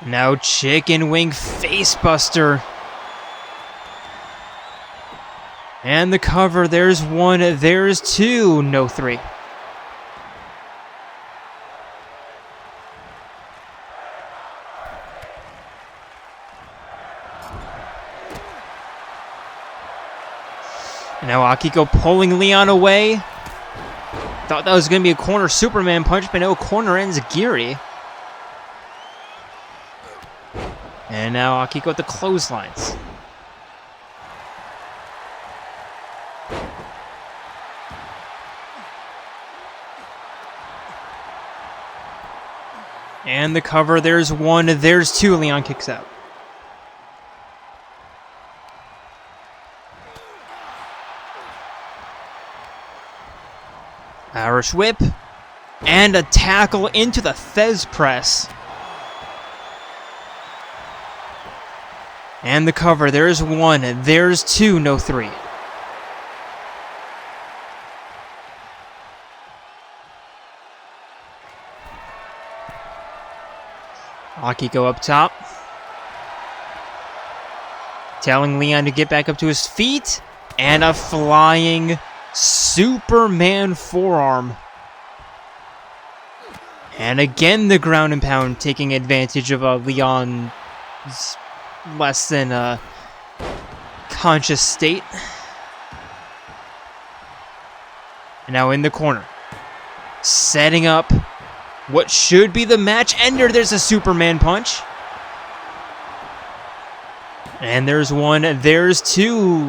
Now chicken wing facebuster. And the cover, there's 1, there's 2, no 3. Now Akihiko pulling Leon away. Thought that was going to be a corner Superman punch, but no, corner ends Giri. And now Akihiko with the clotheslines. And the cover, there's 1, there's 2, Leon kicks out. Irish whip, and a tackle into the Thez press. And the cover, there's 1, there's 2, no 3. Akihiko up top. telling Leon to get back up to his feet, and a flying Superman forearm. And again, the ground and pound, taking advantage of Leon's less than conscious state. And now in the corner, setting up what should be the match ender. There's a Superman punch. And there's one, there's two.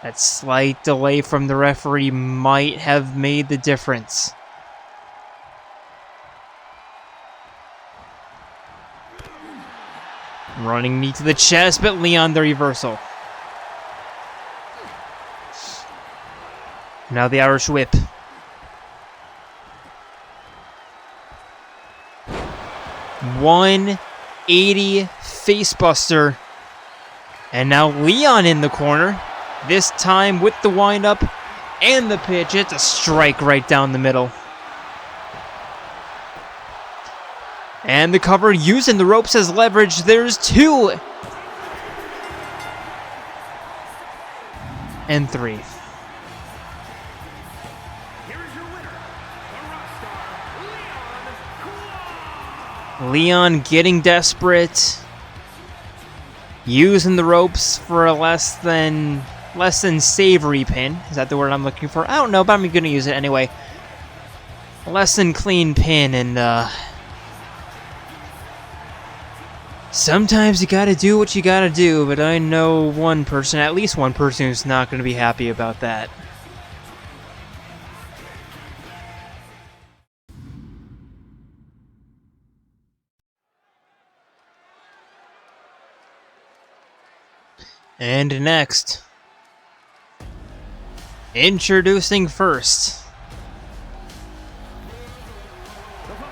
That slight delay from the referee might have made the difference. Running knee to the chest, but Leon the reversal. Now the Irish whip. $180 facebuster. And now Leon in the corner. This time with the windup and the pitch. It's a strike right down the middle. And the cover using the ropes as leverage. There's two. And three.
Here is your winner, the rockstar, Leon.
Leon getting desperate. Using the ropes for a less than savory pin. Is that the word I'm looking for? I don't know, but I'm going to use it anyway. Less than clean pin, and sometimes you gotta do what you gotta do, but I know one person, at least one person, who's not gonna be happy about that. And next, introducing first,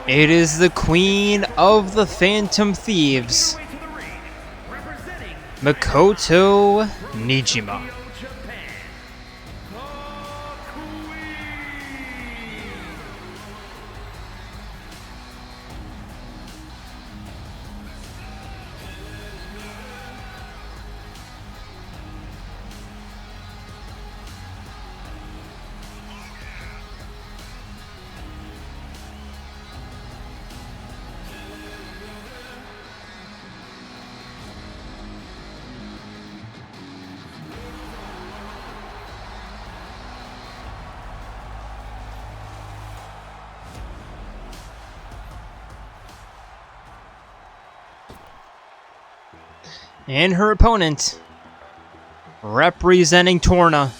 it is the queen of the Phantom Thieves, Makoto Niijima. And her opponent, representing Torna,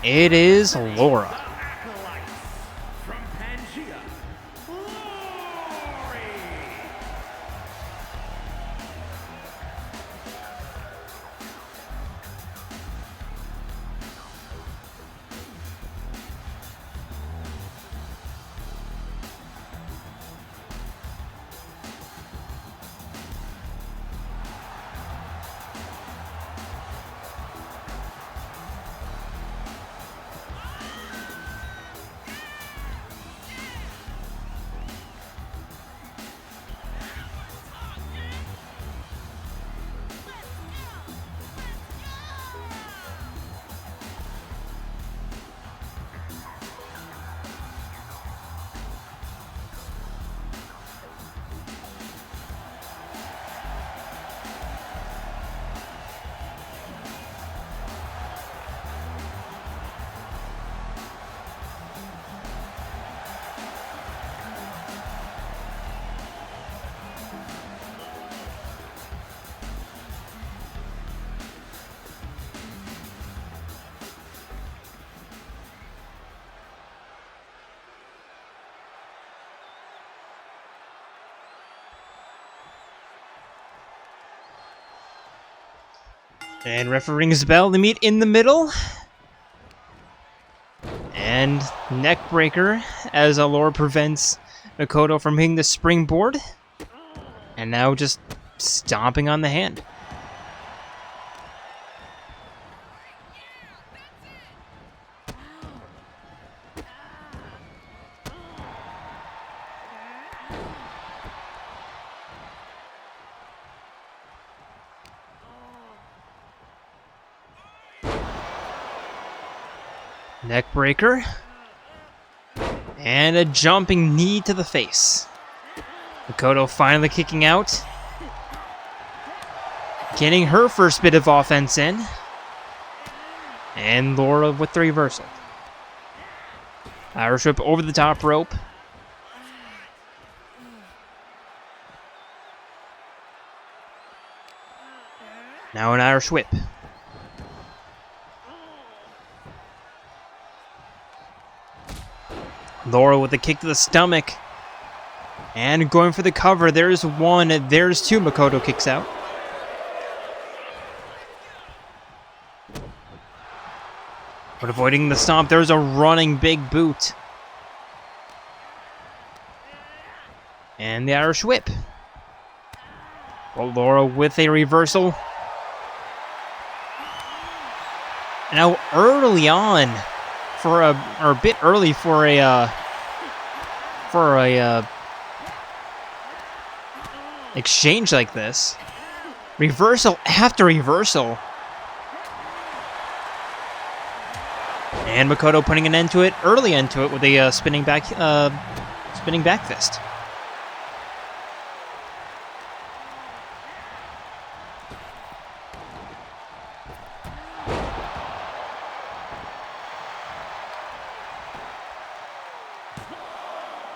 it is Lora. And referee rings the bell to meet in the middle. And neck breaker as Lora prevents Makoto from hitting the springboard. And now just stomping on the hand. Neck breaker. And a jumping knee to the face. Makoto finally kicking out. Getting her first bit of offense in. And Lora with the reversal. Irish whip over the top rope. Now an Irish whip. Lora with a kick to the stomach. And going for the cover. There's one. There's two. Makoto kicks out. But avoiding the stomp. There's a running big boot. And the Irish whip. Well, Lora with a reversal. Now early on, or a bit early for a exchange like this, reversal after reversal, and Makoto putting an end to it, early end to it with a spinning back fist.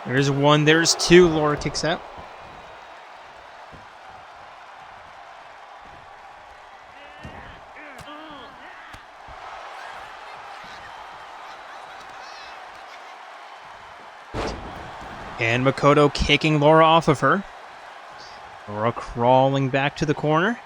There's one, there's two. Lora kicks out. And Makoto kicking Lora off of her. Lora crawling back to the corner.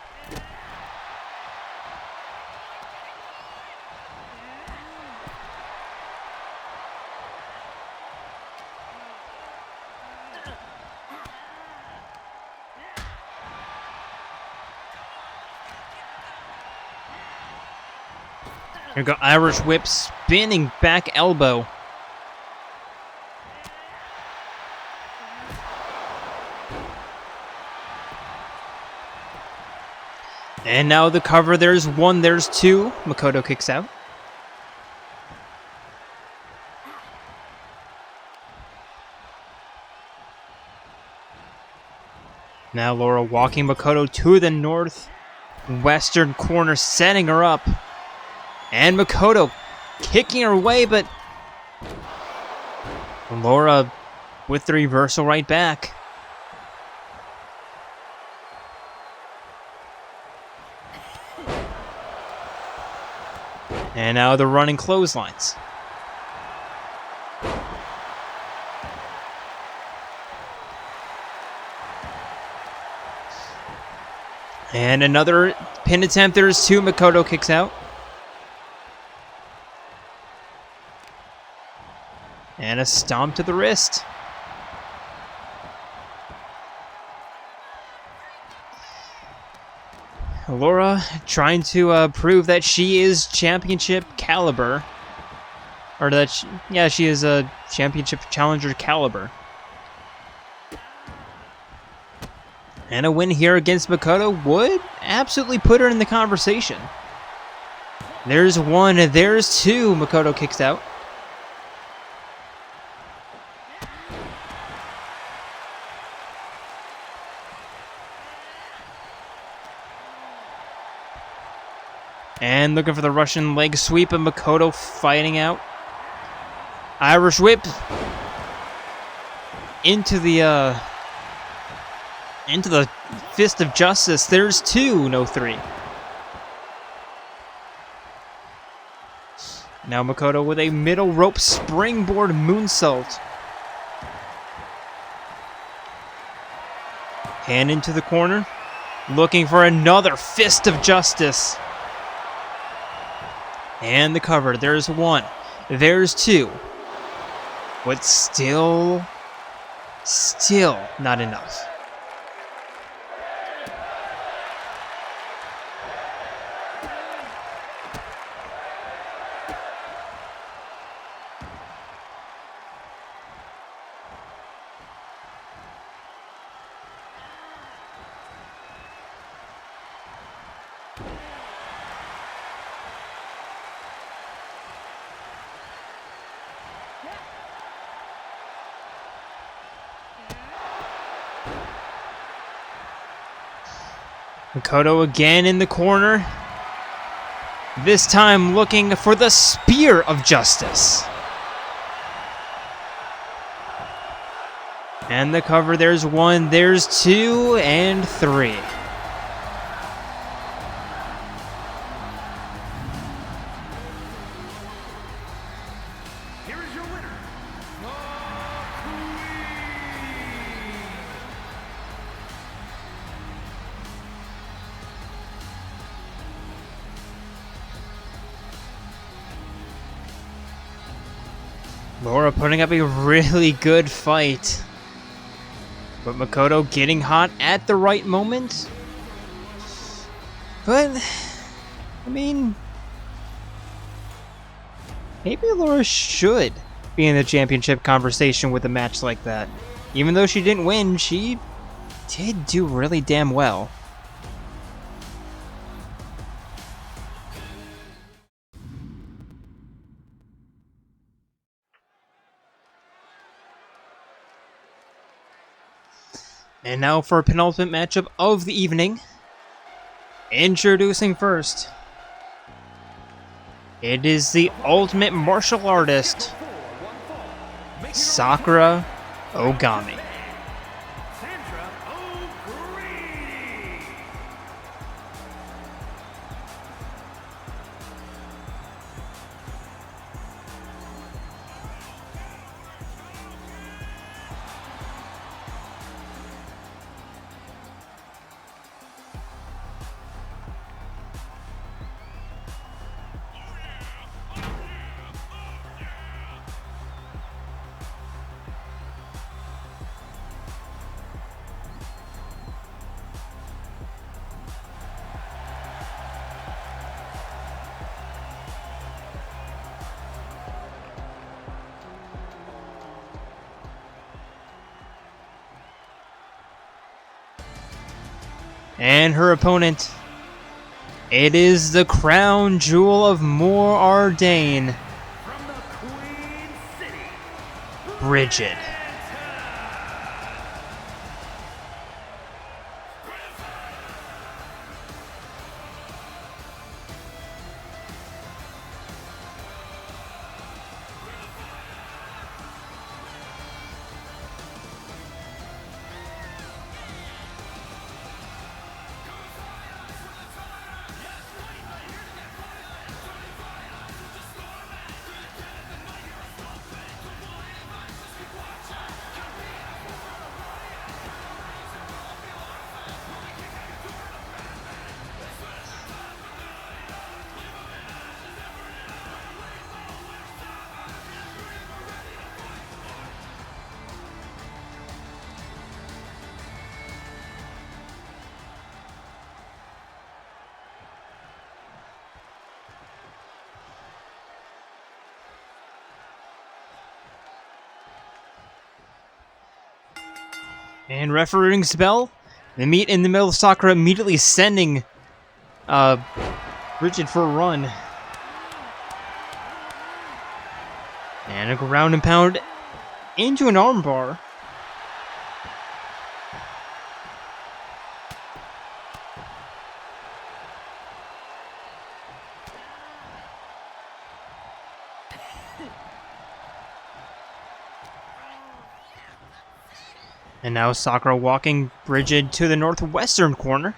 Here we go, Irish whip, spinning back elbow. And now the cover, there's one, there's two. Makoto kicks out. Now Lora walking Makoto to the northwestern corner, setting her up. And Makoto kicking her away, but Lora with the reversal right back. And now the running clotheslines. And another pin attempt. There's two. Makoto kicks out. And a stomp to the wrist. Lora trying to prove that she is championship caliber. Or that, she is a championship challenger caliber. And a win here against Makoto would absolutely put her in the conversation. There's one, there's two. Makoto kicks out. And looking for the Russian leg sweep, and Makoto fighting out. Irish whip into the fist of justice. There's two, no three. Now Makoto with a middle rope springboard moonsault. Hand into the corner, looking for another fist of justice. And the cover, there's one, there's two. But still not enough. Makoto again in the corner. This time looking for the Spear of Justice. And the cover, there's 1, there's 2, and 3.
Here is your winner,
Lora putting up a really good fight. But Makoto getting hot at the right moment. But, I mean, maybe Lora should be in the championship conversation with a match like that. Even though she didn't win, she did do really damn well. And now for a penultimate matchup of the evening. Introducing first. It is the ultimate martial artist, Sakura Ogami. And her opponent, it is the crown jewel of More Ardain,
from the Queen City,
Brighid. And refereeing spell. The meet in the middle of Sakura immediately sending Brighid for a run. And a ground and pound into an armbar. And now Sakura walking Brighid to the northwestern corner.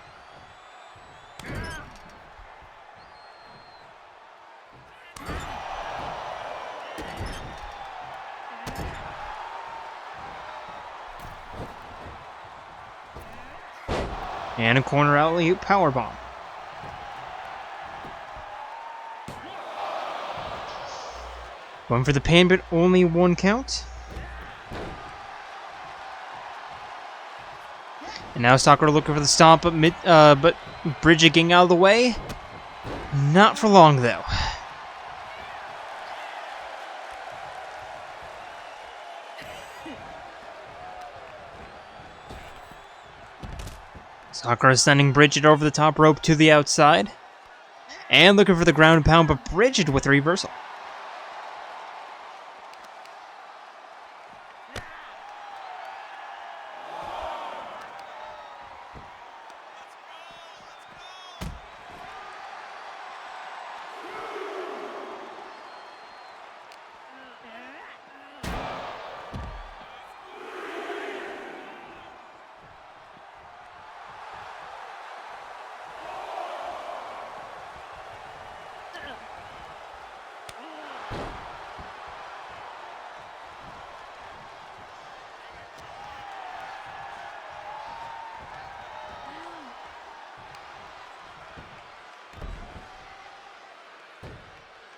And a corner alley-oop powerbomb. Going for the pin, but only 1 count. And now Sakura looking for the stomp, but Brighid getting out of the way. Not for long, though. Sakura sending Brighid over the top rope to the outside. And looking for the ground and pound, but Brighid with a reversal.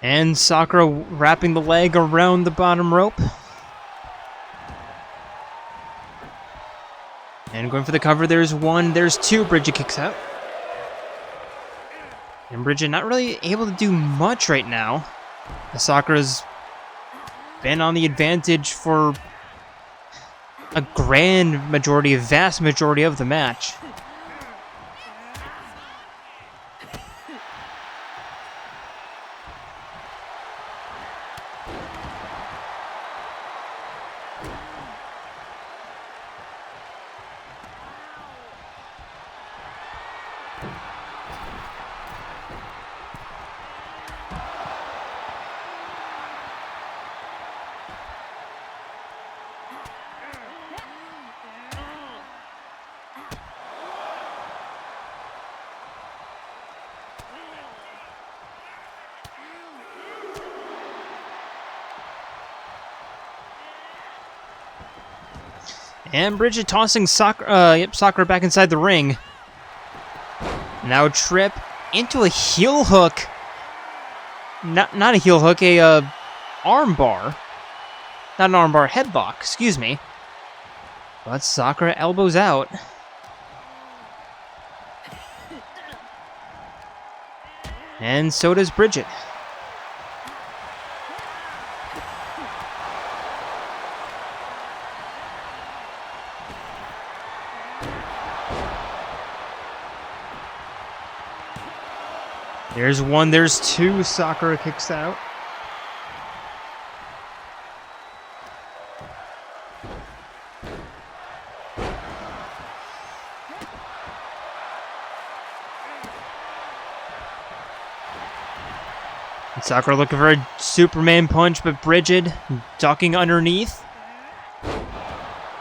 And Sakura wrapping the leg around the bottom rope. And going for the cover, there's one, there's two, Brighid kicks out. And Brighid not really able to do much right now. Sakura's been on the advantage for a grand majority, a vast majority of the match. And Brighid tossing Sakura back inside the ring. Now trip into a heel hook. Not a heel hook, a arm bar. Not an arm bar, headlock, excuse me. But Sakura elbows out. And so does Brighid. There's one, there's two, Sakura kicks out. And Sakura looking for a Superman punch, but Brighid ducking underneath.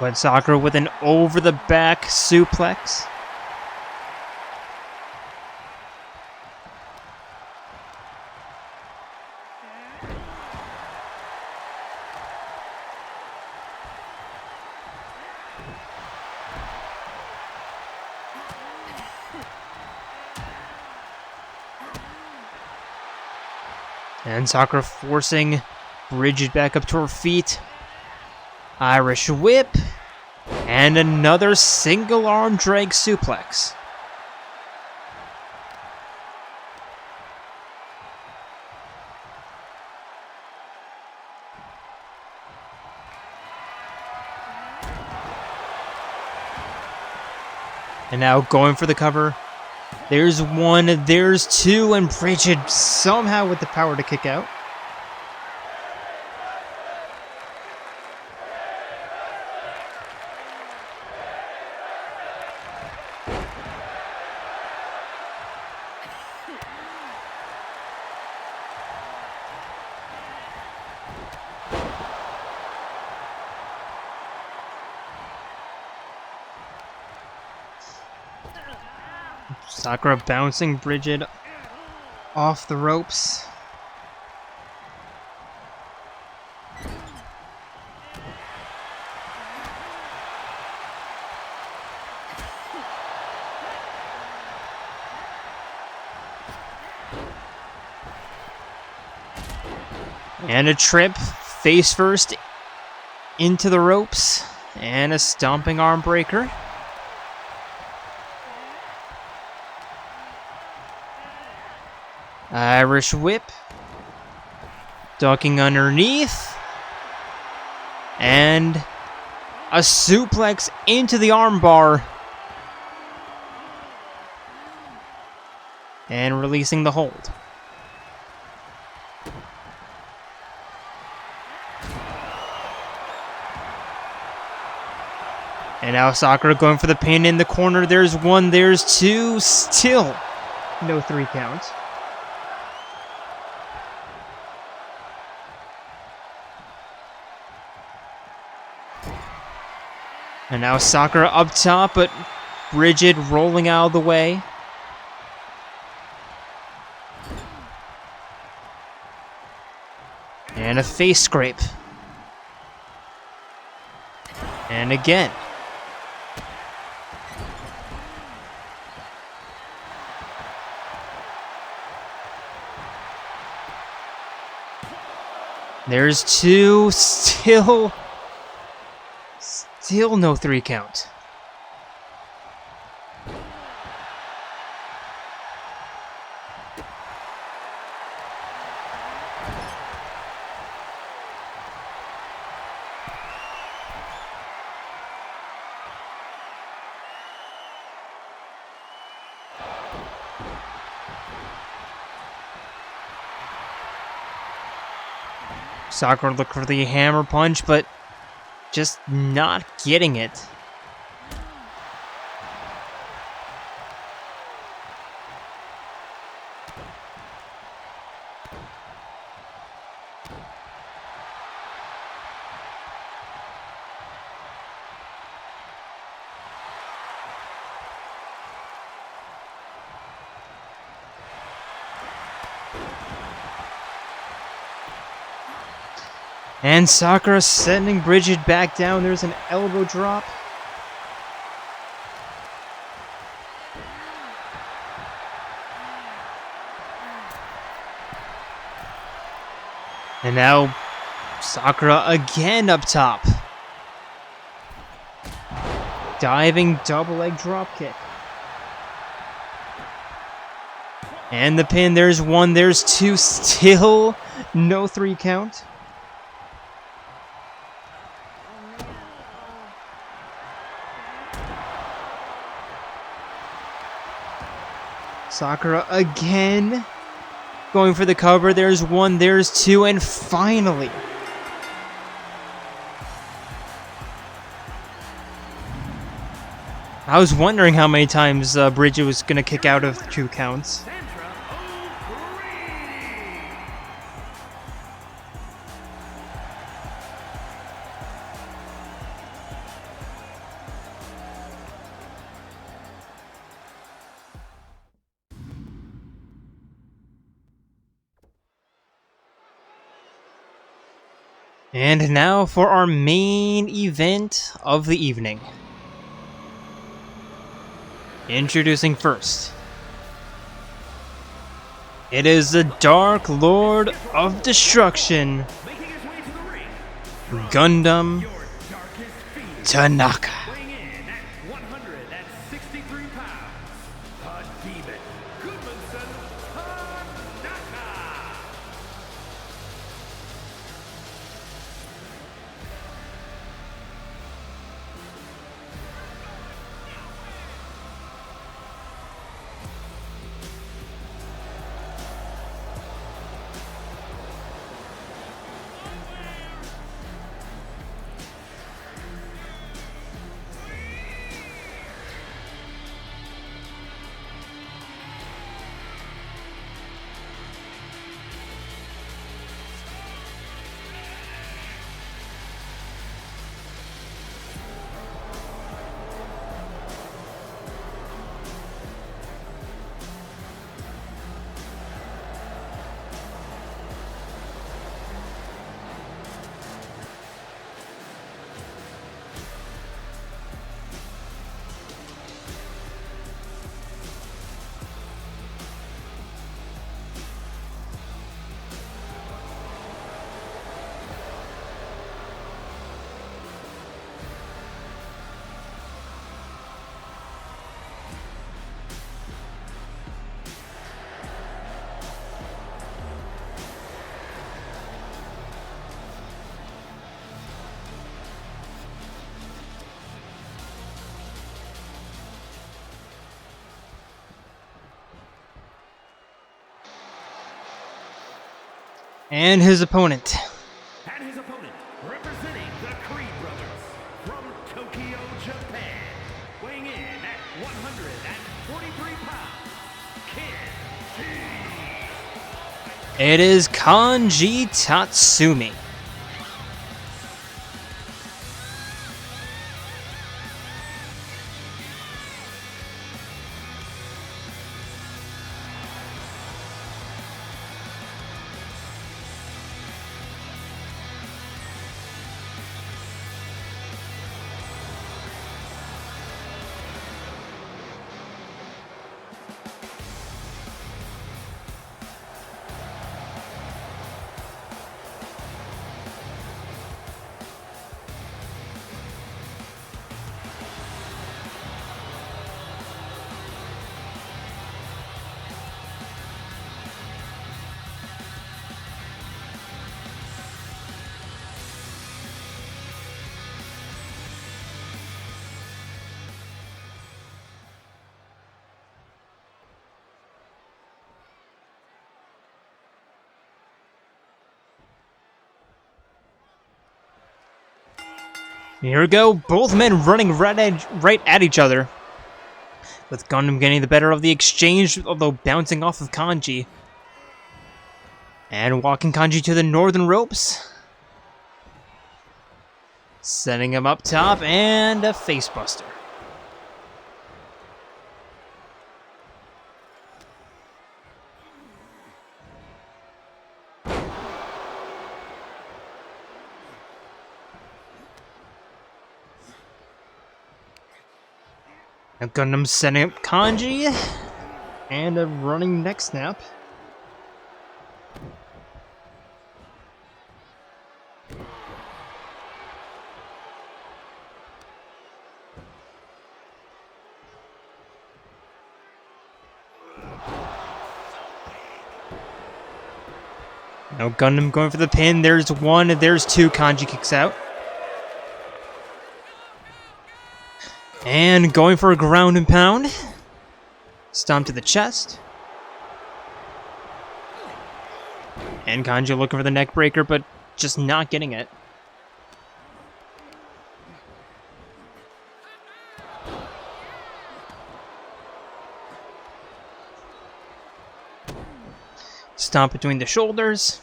But Sakura with an over-the-back suplex. And Sakura forcing Brighid back up to her feet. Irish whip. And another single arm drag suplex. And now going for the cover. There's one, there's two, and Brighid somehow with the power to kick out. Sakura bouncing Brighid off the ropes. And a trip face first into the ropes. And a stomping arm breaker. Irish whip. Ducking underneath. And a suplex into the armbar. And releasing the hold. And now Sakura going for the pin in the corner. There's one, there's two. Still no 3 count. And now Sakura up top, but Brighid rolling out of the way. And a face scrape. And again. There's two. Still no 3 count. Sakura looked for the hammer punch, but just not getting it. And Sakura sending Brighid back down. There's an elbow drop. And now Sakura again up top. Diving double leg drop kick. And the pin. There's 1, there's 2. Still no 3 count. Sakura again going for the cover. There's 1, there's 2, and finally. I was wondering how many times Brighid was going to kick out of 2 counts. And now for our main event of the evening. Introducing first. It is the Dark Lord of Destruction, Gundham Tanaka.
Weighing in at 163 pounds, the demon, Gundham Tanaka.
And his opponent.
And his opponent, representing the Creed brothers from Tokyo, Japan, weighing in at 143 pounds, Kanji.
It is Kanji Tatsumi. Here we go, both men running right at each other. With Gundam getting the better of the exchange, although bouncing off of Kanji. And walking Kanji to the northern ropes. Setting him up top, and a facebuster. Now Gundam setting up Kanji, and a running neck snap. Now Gundam going for the pin. There's one, there's two. Kanji kicks out. And going for a ground and pound. Stomp to the chest. And Kanji looking for the neck breaker, but just not getting it. Stomp between the shoulders.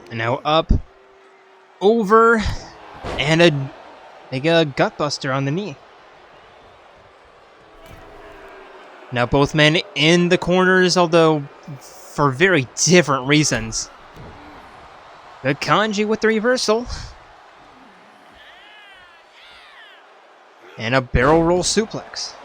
And now up, over, and a gut buster on the knee. Now both men in the corners, although for very different reasons. But Kanji with the reversal. And a barrel roll suplex.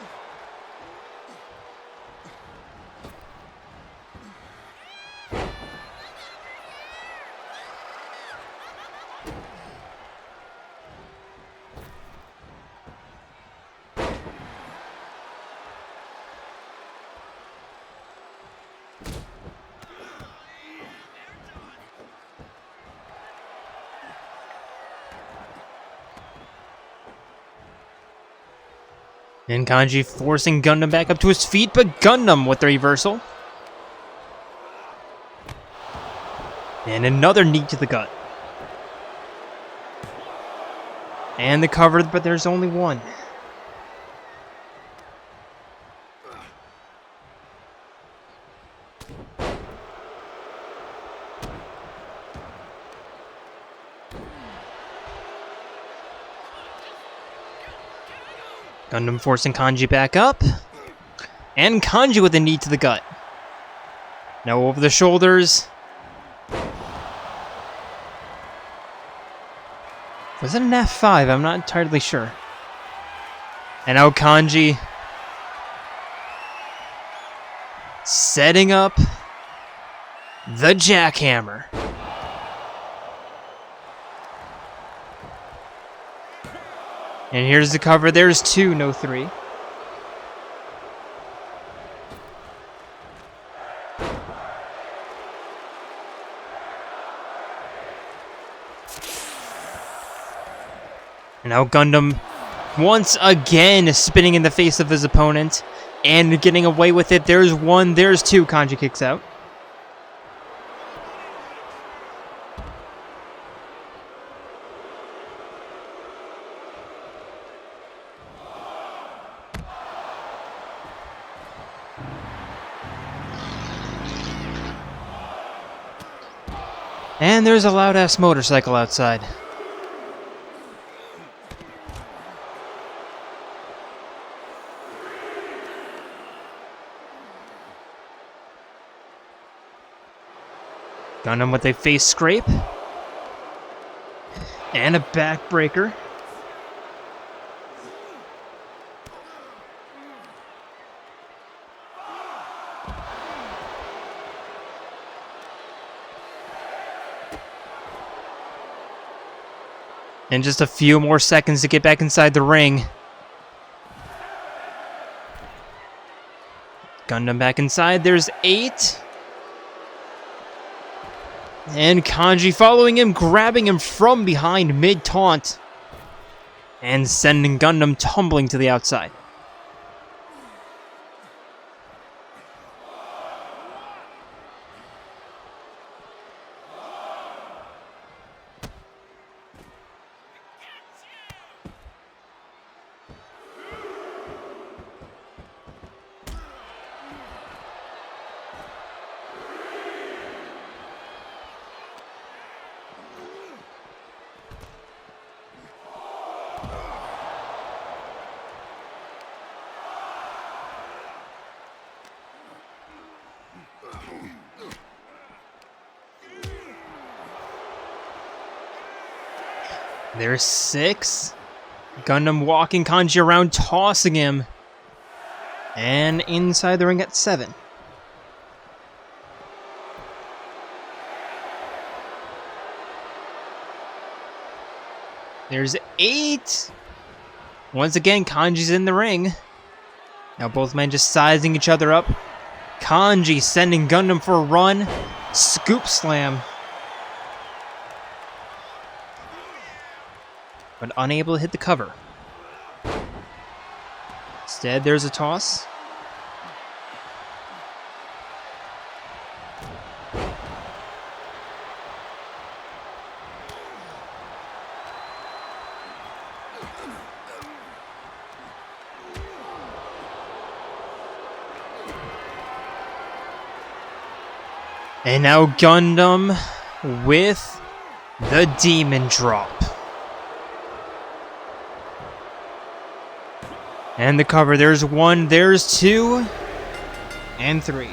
And Kanji forcing Gundam back up to his feet, but Gundam with the reversal. And another knee to the gut. And the cover, but there's only one. Gundam forcing Kanji back up. And Kanji with a knee to the gut. Now over the shoulders. Was it an F5? I'm not entirely sure. And now Kanji setting up the jackhammer. And here's the cover. There's two, no three. And now Gundam once again spinning in the face of his opponent and getting away with it. There's one, there's two. Kanji kicks out. And there's a loud-ass motorcycle outside. Gundam with a face scrape. And a backbreaker. And just a few more seconds to get back inside the ring. Gundam back inside. There's 8. And Kanji following him, grabbing him from behind mid-taunt. And sending Gundam tumbling to the outside. There's 6. Gundam walking Kanji around, tossing him. And inside the ring at 7. There's 8. Once again, Kanji's in the ring. Now both men just sizing each other up. Kanji sending Gundam for a run. Scoop slam. But unable to hit the cover. Instead, there's a toss. And now Gundam with the Demon Drop. And the cover, there's 1, there's 2, and 3.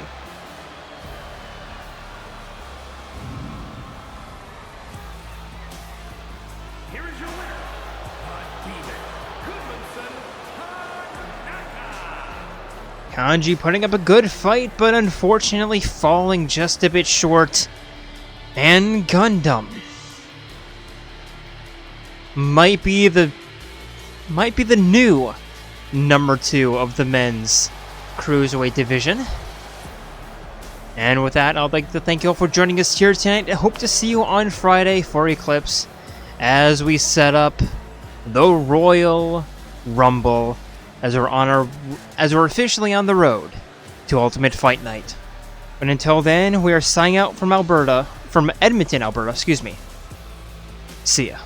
Here is your winner, the Demon, Gundham Tanaka.
Kanji putting up a good fight, but unfortunately falling just a bit short. And Gundam might be the new number 2 of the men's cruiserweight division. And with that, I'd like to thank you all for joining us here tonight. I hope to see you on Friday for Eclipse as we set up the Royal Rumble as we're officially on the road to Ultimate Fight Night. But until then, we are signing out from Edmonton, Alberta, excuse me. See ya.